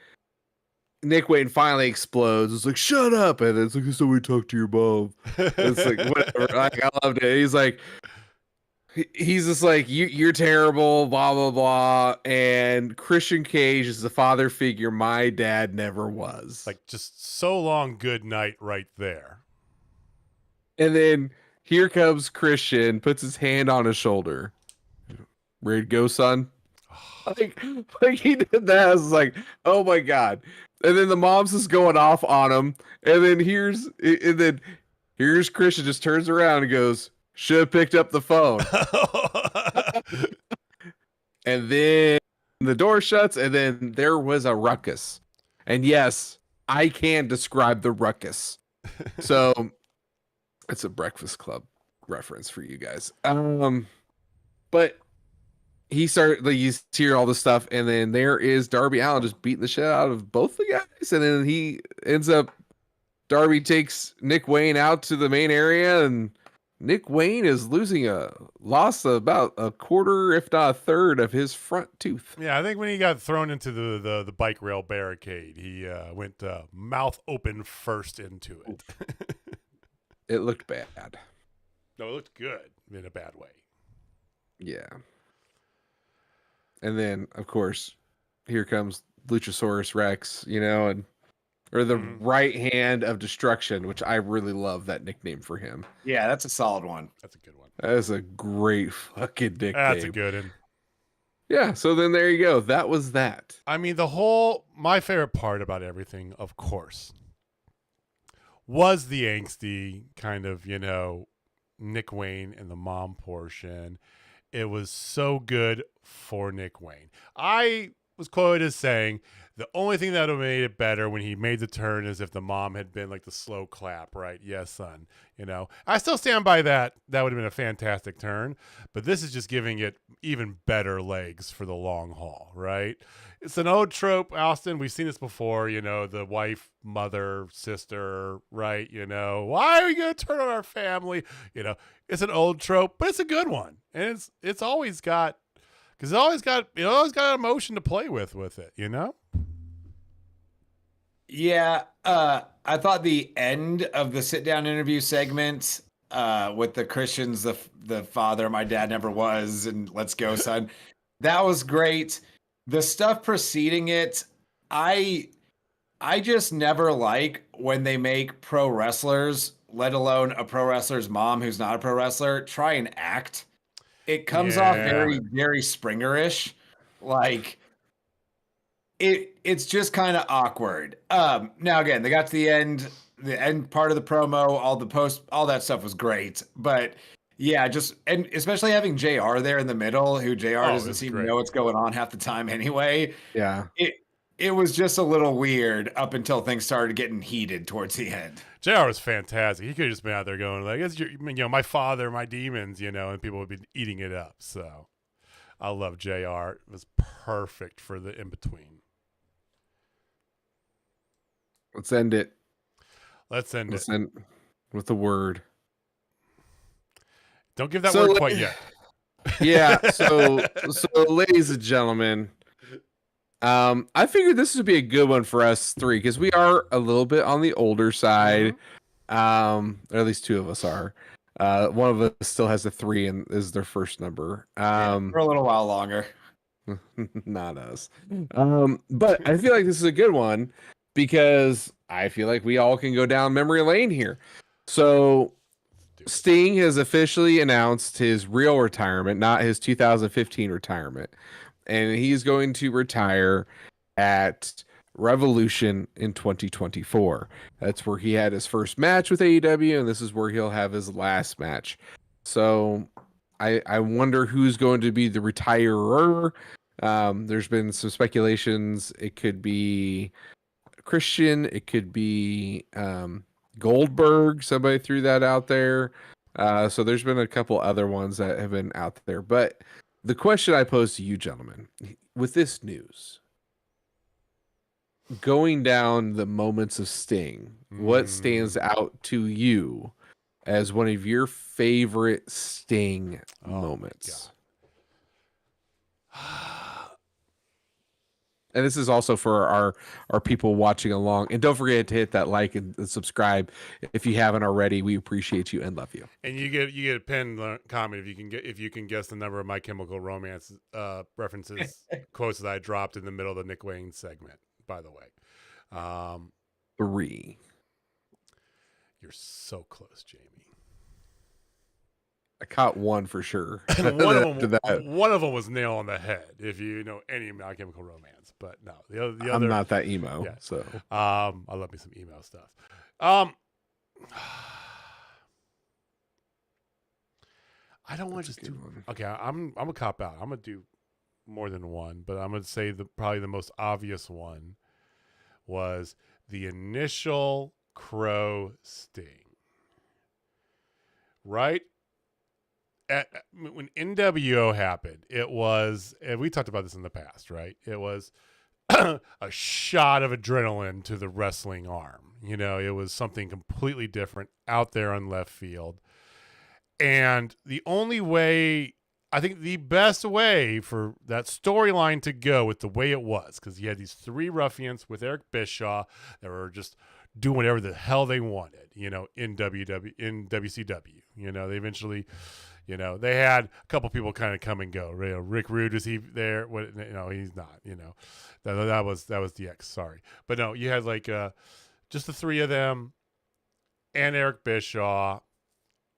C: Nick Wayne finally explodes. It's like, shut up. And it's like, somebody talk to your mom. It's like, whatever. Like, I loved it. He's like, he's just like, you're terrible, blah, blah, blah. And Christian Cage is the father figure my dad never was.
A: Like, just so long, good night right there.
C: And then here comes Christian, puts his hand on his shoulder. Ready to go, son? Like he did that. I was like, oh my God. And then the mom's just going off on him. And then here's Christian just turns around and goes, should have picked up the phone. And then the door shuts, and then there was a ruckus. And yes, I can describe the ruckus. So it's a Breakfast Club reference for you guys. But he started, like, you hear all this stuff, and then there is Darby Allin just beating the shit out of both the guys, and then he ends up, Darby takes Nick Wayne out to the main area, and Nick Wayne is lost about a quarter, if not a third, of his front tooth.
A: Yeah, I think when he got thrown into the bike rail barricade, he went mouth open first into it.
C: It looked bad.
A: No, it looked good in a bad way.
C: Yeah. And then, of course, here comes Luchasaurus Rex, you know, or the right hand of destruction, which I really love that nickname for him.
B: Yeah, that's a solid one.
A: That's a good one.
C: That is a great fucking nickname.
A: That's a good one.
C: Yeah, so then there you go. That was that.
A: I mean, my favorite part about everything, of course, was the angsty kind of, you know, Nick Wayne and the mom portion. It was so good for Nick Wayne. I was quoted as saying the only thing that would have made it better when he made the turn is if the mom had been like the slow clap, right? Yes, son. You know, I still stand by that. That would have been a fantastic turn, but this is just giving it even better legs for the long haul, right? It's an old trope, Austin. We've seen this before, you know, the wife, mother, sister, right? You know, why are we going to turn on our family? You know, it's an old trope, but it's a good one. And it's always got, because it always got emotion to play with it, you know?
B: Yeah, I thought the end of the sit-down interview segment with the Christians, the father my dad never was, and let's go, son. That was great. The stuff preceding it, I just never like when they make pro wrestlers, let alone a pro wrestler's mom who's not a pro wrestler, try and act. It comes off very Jerry Springer-ish. Like, it's just kind of awkward. Now again, they got to the end. the end part of the promo, all the post, all that stuff was great. But yeah, and especially having JR there in the middle, who JR doesn't seem to know what's going on half the time anyway.
C: Yeah.
B: It was just a little weird up until things started getting heated towards the end.
A: JR was fantastic. He could have just been out there going like, "It's my father, my demons," and people would be eating it up. So I love JR. It was perfect for the in between.
C: Let's end it.
A: Let's end it
C: with the word.
A: Don't give that word quite yet.
C: Yeah. So ladies and gentlemen, I figured this would be a good one for us three because we are a little bit on the older side. Or at least two of us are. One of us still has a 3 and is their first number.
B: For a little while longer.
C: Not us. But I feel like this is a good one because I feel like we all can go down memory lane here. So Sting has officially announced his real retirement, not his 2015 retirement. And he's going to retire at Revolution in 2024. That's where he had his first match with AEW, and this is where he'll have his last match. So I wonder who's going to be the retirer. There's been some speculations. It could be Christian. It could be Goldberg. Somebody threw that out there. So there's been a couple other ones that have been out there. But the question I pose to you, gentlemen, with this news, going down the moments of Sting, what stands out to you as one of your favorite Sting moments? And this is also for our people watching along. And don't forget to hit that like and subscribe if you haven't already. We appreciate you and love you.
A: And you get a pinned comment if you can guess the number of My Chemical Romance references quotes that I dropped in the middle of the Nick Wayne segment. By the way,
C: 3.
A: You're so close, Jamie.
C: I caught 1 for sure.
A: one of them was nail on the head. If you know any My Chemical Romance. But no, the other.
C: I'm not that emo.
A: Yeah.
C: So
A: I love me some emo stuff. I don't want to just do one. Okay, I'm a cop out. I'm gonna do more than one, but I'm gonna say probably the most obvious one was the initial Crow Sting. Right? When NWO happened, it was, and we talked about this in the past, right? It was a shot of adrenaline to the wrestling arm. It was something completely different out there on left field. And the only way, I think the best way for that storyline to go with the way it was, because you had these 3 ruffians with Eric Bischoff that were just doing whatever the hell they wanted, in WCW. They eventually, they had a couple people kind of come and go. Rick Rude, was he there? No, he's not. That was DX. Sorry, but no, you had like just the 3 of them and Eric Bischoff,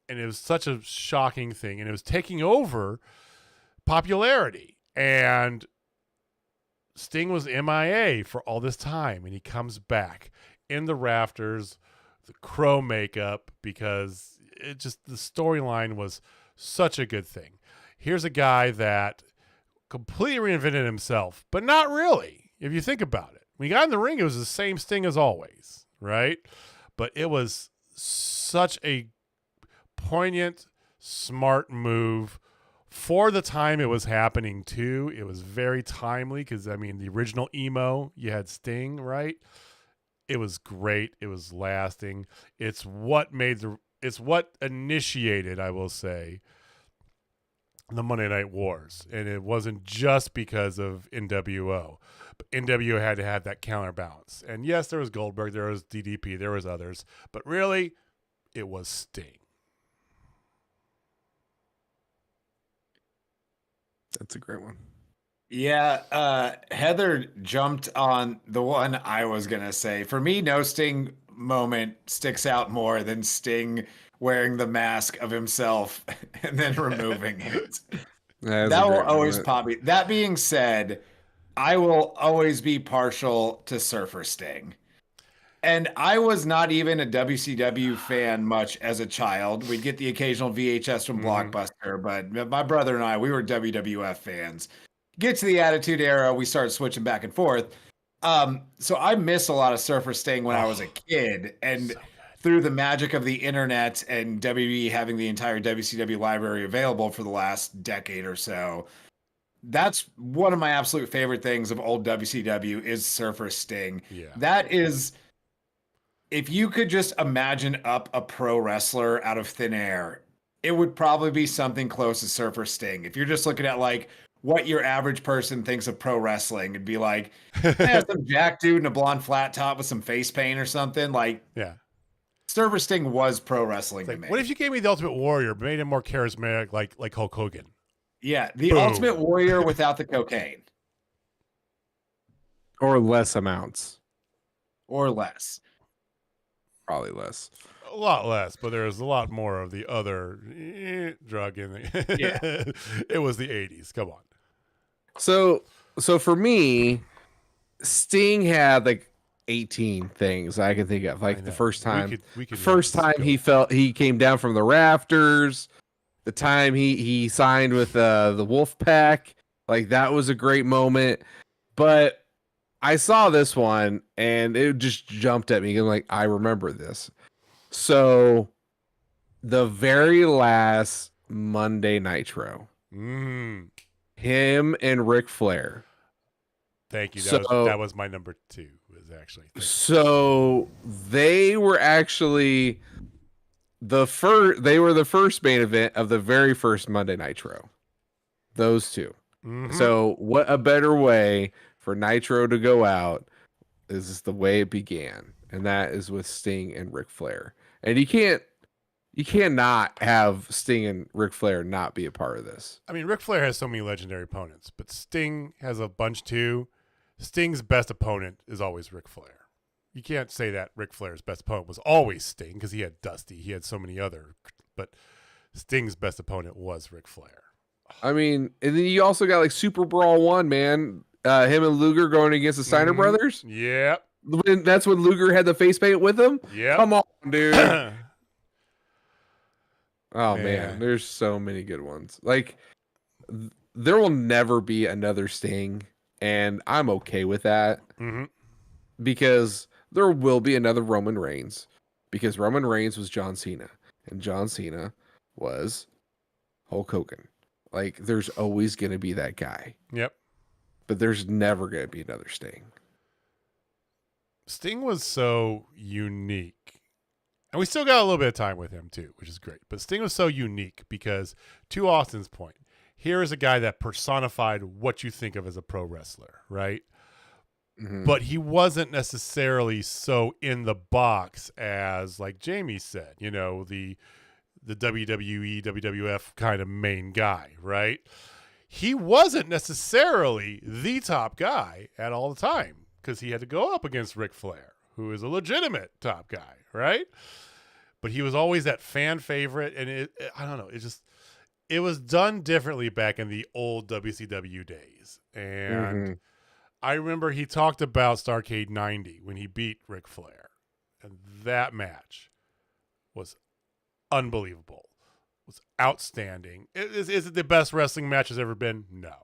A: and it was such a shocking thing, and it was taking over popularity. And Sting was MIA for all this time, and he comes back in the rafters, the crow makeup, because the storyline was such a good thing. Here's a guy that completely reinvented himself, but not really, if you think about it. When he got in the ring, it was the same Sting as always, right? But it was such a poignant, smart move for the time it was happening too. It was very timely because, the original emo, you had Sting, right? It was great. It was lasting. It's what initiated, I will say, the Monday Night Wars. And it wasn't just because of NWO, but NWO had to have that counterbalance. And yes, there was Goldberg, there was DDP, there was others, but really it was Sting.
C: That's a great one.
B: Yeah, Heather jumped on the one I was going to say. For me, no Sting moment sticks out more than Sting wearing the mask of himself and then removing it. That will always pop me. That being said, I will always be partial to Surfer Sting. And I was not even a WCW fan much as a child. We'd get the occasional VHS from Blockbuster, but my brother and I, we were WWF fans. Get to the Attitude Era, we started switching back and forth. So I miss a lot of Surfer Sting when I was a kid, and through the magic of the internet and WWE having the entire WCW library available for the last decade or so, that's one of my absolute favorite things of old WCW is Surfer Sting.
A: Yeah.
B: That is, if you could just imagine up a pro wrestler out of thin air, it would probably be something close to Surfer Sting. If you're just looking at like what your average person thinks of pro wrestling, it'd be like, some jack dude in a blonde flat top with some face paint or something. Like,
A: yeah.
B: Surfer Sting was pro wrestling to
A: Like,
B: me.
A: what if you gave me the Ultimate Warrior, but made him more charismatic, like Hulk Hogan?
B: Yeah, the
A: Boom.
B: Ultimate Warrior without the cocaine.
C: Or less amounts.
B: Or less.
C: Probably less.
A: A lot less, but there's a lot more of the other drug in the.
B: Yeah.
A: It was the 80s. Come on.
C: So for me, Sting had like 18 things I can think of. Like the first time,
A: we could
C: first time he came down from the rafters, the time he signed with the Wolf Pack, like that was a great moment. But I saw this one and it just jumped at me. I'm like, I remember this. So the very last Monday Nitro, him and Ric Flair.
A: Thank you.
C: So,
A: that was my number 2. Was actually.
C: So they were actually the first. They were the first main event of the very first Monday Nitro. Those two. So what a better way for Nitro to go out is the way it began, and that is with Sting and Ric Flair. And you cannot have Sting and Ric Flair not be a part of this.
A: I mean, Ric Flair has so many legendary opponents, but Sting has a bunch too. Sting's best opponent is always Ric Flair. You can't say that Ric Flair's best opponent was always Sting because he had Dusty. He had so many other, but Sting's best opponent was Ric Flair.
C: I mean, and then you also got like Super Brawl 1, man. Him and Luger going against the Steiner brothers.
A: Yep.
C: That's when Luger had the face paint with him.
A: Yep.
C: Come on, dude. Oh
A: Man.
C: man, there's so many good ones. Like there will never be another Sting, and I'm okay with that because there will be another Roman Reigns, because Roman Reigns was John Cena and John Cena was Hulk Hogan. Like there's always going to be that guy.
A: Yep.
C: But there's never going to be another Sting.
A: Sting was so unique. And we still got a little bit of time with him too, which is great. But Sting was so unique because, to Austin's point, here is a guy that personified what you think of as a pro wrestler, right? But he wasn't necessarily so in the box as, like Jamie said, you know, the WWE, WWF kind of main guy, right? He wasn't necessarily the top guy at all the time because he had to go up against Ric Flair, who is a legitimate top guy, right? But he was always that fan favorite, and I don't know, it was done differently back in the old WCW days. And I remember he talked about Starrcade 90 when he beat Ric Flair, and that match was unbelievable. Was outstanding. Is it the best wrestling match has ever been? No.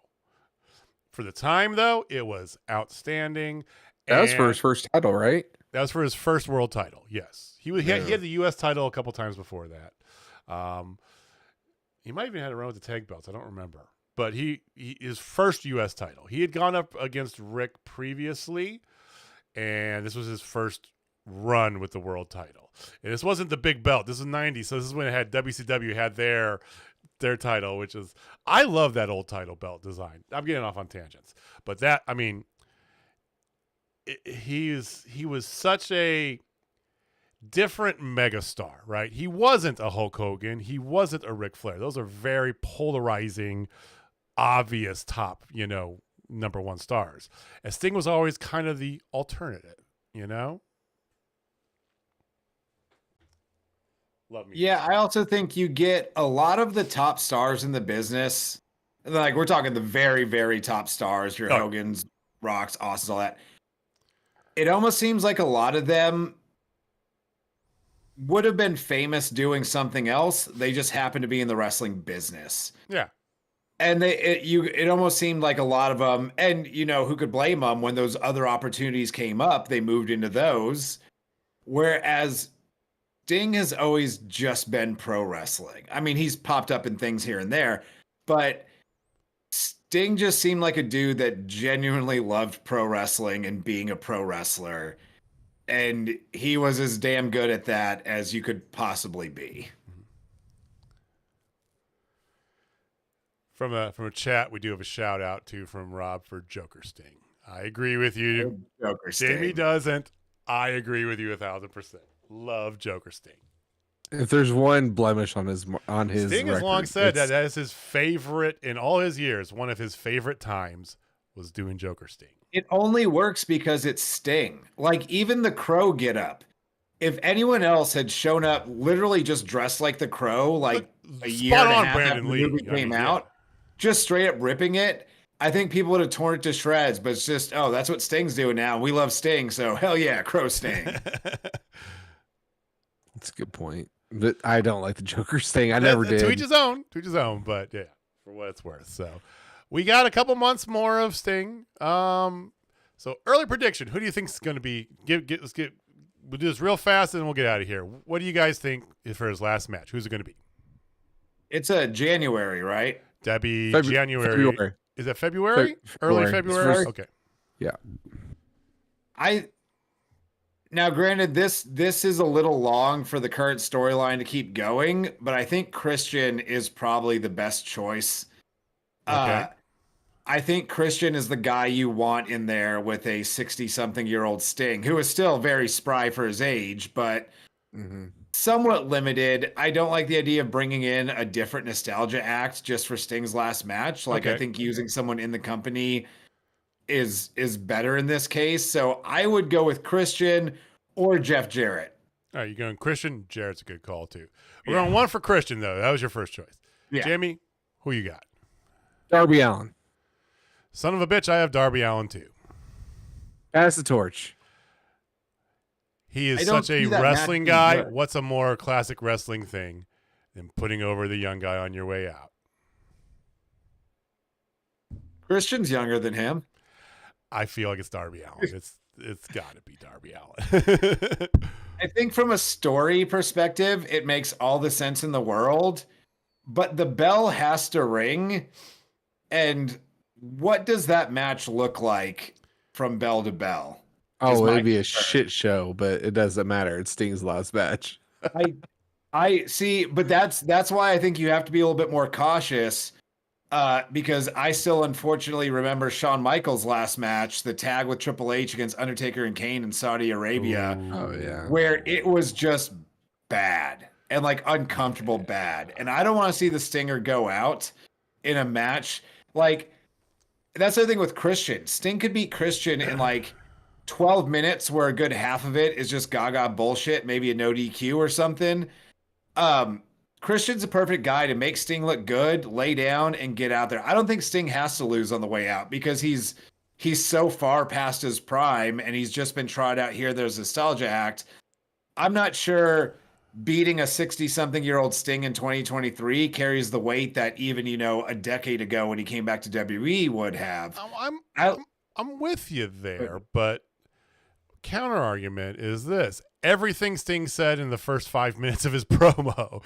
A: For the time, though, it was outstanding.
C: That was for his first title, right?
A: That was for his first world title. Yes, he had the U.S. title a couple times before that. He might even had a run with the tag belts. I don't remember, but his first U.S. title. He had gone up against Rick previously, and this was his first run with the world title. And this wasn't the big belt. This is 90, so this is when it had WCW had their title, which is, I love that old title belt design. I'm getting off on tangents, but that, I mean, he was such a different megastar, right? He wasn't a Hulk Hogan. He wasn't a Ric Flair. Those are very polarizing, obvious top, number one stars. And Sting was always kind of the alternative, Love me.
B: Yeah, I also think you get a lot of the top stars in the business. Like, we're talking the very, very top stars, your Hogans, Rocks, Austins, all that. it almost seems like a lot of them would have been famous doing something else. They just happen to be in the wrestling business.
A: Yeah.
B: And it almost seemed like a lot of them, and who could blame them when those other opportunities came up, they moved into those. Whereas Sting has always just been pro wrestling. I mean, he's popped up in things here and there, but Sting just seemed like a dude that genuinely loved pro wrestling and being a pro wrestler. And he was as damn good at that as you could possibly be.
A: From a chat, we do have a shout out from Rob for Joker Sting. I agree with you.
B: Joker Sting.
A: Jamie doesn't. I agree with you 1,000%. Love Joker Sting.
C: If there's one blemish on his
A: Sting has long said that is his favorite in all his years. One of his favorite times was doing Joker Sting.
B: It only works because it's Sting. Like even the Crow get up. If anyone else had shown up literally just dressed like the Crow, like a year and a half after the movie came out, just straight up ripping it, I think people would have torn it to shreds. But it's just, oh, that's what Sting's doing now. We love Sting, so hell yeah, Crow Sting.
C: That's a good point. But I don't like the Joker Sting. I never did.
A: To each his own. But yeah, for what it's worth. So we got a couple months more of Sting. So early prediction. Who do you think is going to be? We'll do this real fast and then we'll get out of here. What do you guys think for his last match? Who's it going to be?
B: It's a January, right?
A: That'd be January.
C: February.
A: Is that February? Early February? Okay.
C: Yeah.
B: Now, granted, this is a little long for the current storyline to keep going, but I think Christian is probably the best choice.
A: Okay.
B: I think Christian is the guy you want in there with a 60-something-year-old Sting, who is still very spry for his age, but somewhat limited. I don't like the idea of bringing in a different nostalgia act just for Sting's last match. Like, I think using someone in the company is better in this case. So I would go with Christian or Jeff Jarrett.
A: All right, you're going Christian. Jarrett's a good call, too. We're going one for Christian, though. That was your first choice.
B: Yeah.
A: Jamie, who you got?
C: Darby Allin.
A: Son of a bitch, I have Darby Allin, too.
C: Pass the torch.
A: He is such a wrestling guy. What's a more classic wrestling thing than putting over the young guy on your way out?
B: Christian's younger than him.
A: I feel like it's Darby Allin. It's got to be Darby Allin.
B: I think from a story perspective, it makes all the sense in the world, but the bell has to ring. And what does that match look like from bell to bell?
C: Oh, it'd be a shit show, but it doesn't matter. It's Sting's last match.
B: I see, but that's why I think you have to be a little bit more cautious. Because I still unfortunately remember Shawn Michaels' last match, the tag with Triple H against Undertaker and Kane in Saudi Arabia.
C: Oh yeah.
B: Where it was just bad and like uncomfortable bad. And I don't want to see the Stinger go out in a match. Like, that's the thing with Christian. Sting could beat Christian in like 12 minutes where a good half of it is just gaga bullshit, maybe a no DQ or something. Christian's a perfect guy to make Sting look good, lay down, and get out there. I don't think Sting has to lose on the way out because he's so far past his prime and he's just been tried out here. There's a nostalgia act. I'm not sure beating a 60-something-year-old Sting in 2023 carries the weight that even, a decade ago when he came back to WWE would have.
A: I'm with you there, but counter argument is this. Everything Sting said in the first 5 minutes of his promo,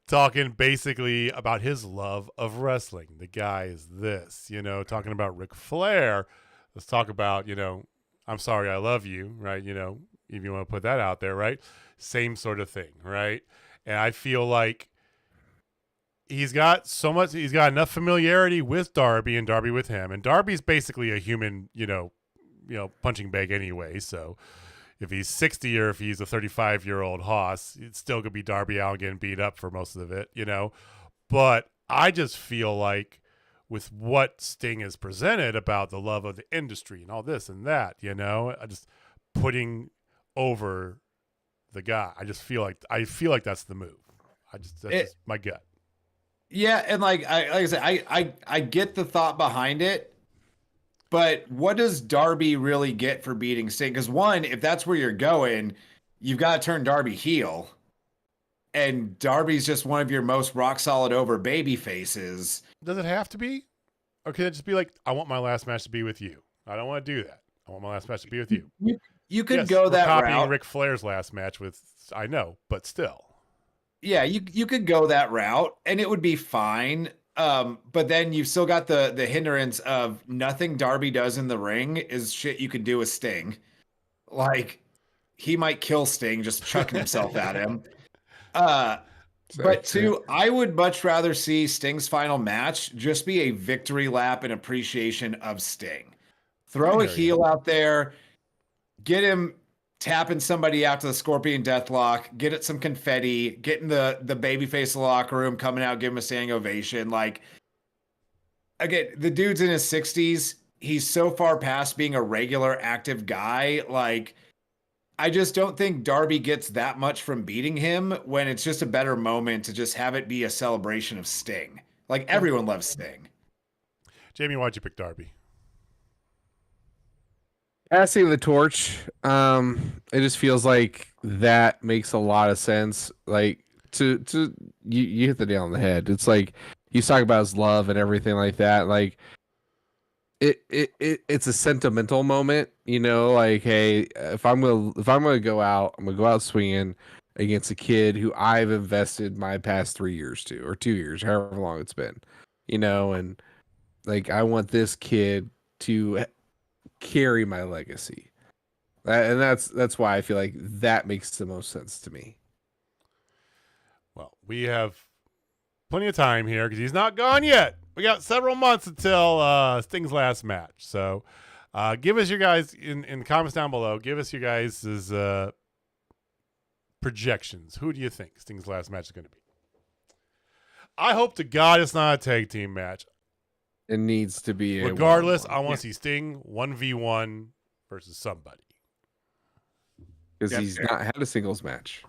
A: talking basically about his love of wrestling. The guy is this, talking about Ric Flair. Let's talk about, I'm sorry, I love you, right? If you want to put that out there, right? Same sort of thing, right? And I feel like he's got enough familiarity with Darby and Darby with him. And Darby's basically a human, punching bag anyway. So if he's 60 or if he's a 35-year-old hoss, it's still going to be Darby Allin getting beat up for most of it, But I just feel like with what Sting has presented about the love of the industry and all this and that, I just putting over the guy. I feel like that's the move. That's just my gut.
B: Yeah, and like I said, I get the thought behind it, But what does Darby really get for beating Sting? Because one, if that's where you're going, you've got to turn Darby heel. And Darby's just one of your most rock solid over baby faces.
A: Does it have to be? Or can it just be like, I want my last match to be with you? I don't want to do that. I want my last match to be with you.
B: You could
A: Yes,
B: go
A: we're
B: that
A: copying
B: route.
A: Ric Flair's last match with, I know, but still.
B: Yeah, you could go that route and it would be fine. But then you've still got the hindrance of nothing Darby does in the ring is shit you could do with Sting. Like, he might kill Sting just chucking himself at him. But two, I would much rather see Sting's final match just be a victory lap and appreciation of Sting. Throw a heel out there, get him tapping somebody out to the Scorpion Deathlock, get it some confetti, get in the babyface locker room, coming out, give him a standing ovation. Like, again, the dude's in his 60s. He's so far past being a regular active guy. Like, I just don't think Darby gets that much from beating him when it's just a better moment to just have it be a celebration of Sting. Like, everyone loves Sting.
A: Jamie, why'd you pick Darby?
C: Passing the torch, it just feels like that makes a lot of sense. Like to you hit the nail on the head. It's like he's talking about his love and everything like that. Like it's a sentimental moment, you know. Like, hey, if I'm gonna go out, I'm gonna go out swinging against a kid who I've invested my past 3 years to, or 2 years, however long it's been, you know. And like, I want this kid to carry my legacy, and that's why I feel like that makes the most sense to me.
A: Well, we have plenty of time here because he's not gone yet. We got several months until Sting's last match. So give us your guys in the comments down below. Give us your guys' projections. Who do you think Sting's last match is going to be? I hope to God it's not a tag team match.
C: It needs to be
A: regardless. I want to see Sting 1v1 versus somebody
C: because he's not had a singles match.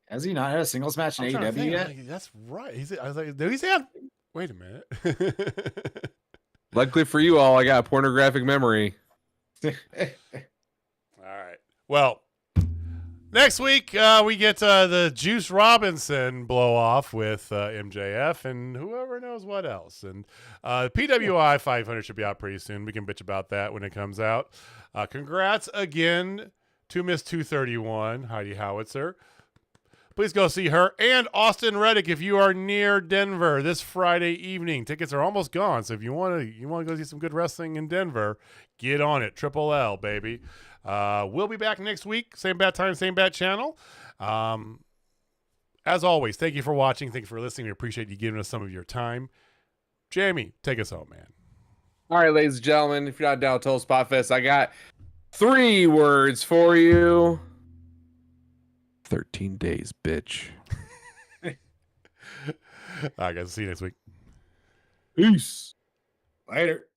B: Has he not had a singles match in AEW yet?
A: Like, that's right. I was like, did he say? Wait a minute.
C: Luckily for you all, I got a pornographic memory.
A: All right. Well, next week we get the Juice Robinson blow off with MJF and whoever knows what else. And PWI 500 should be out pretty soon. We can bitch about that when it comes out. Congrats again to Miss 231, Heidi Howitzer. Please go see her and Austin Reddick if you are near Denver this Friday evening. Tickets are almost gone, so if you want to go see some good wrestling in Denver, get on it. Triple L, baby. We'll be back next week. Same bat time, same bat channel. As always, thank you for watching. Thank you for listening. We appreciate you giving us some of your time. Jamie, take us home, man.
C: All right, ladies and gentlemen, if you're not down to Spotfest, I got 3 words for you. 13 days, bitch.
A: All right, guys. See you next week.
C: Peace.
B: Later.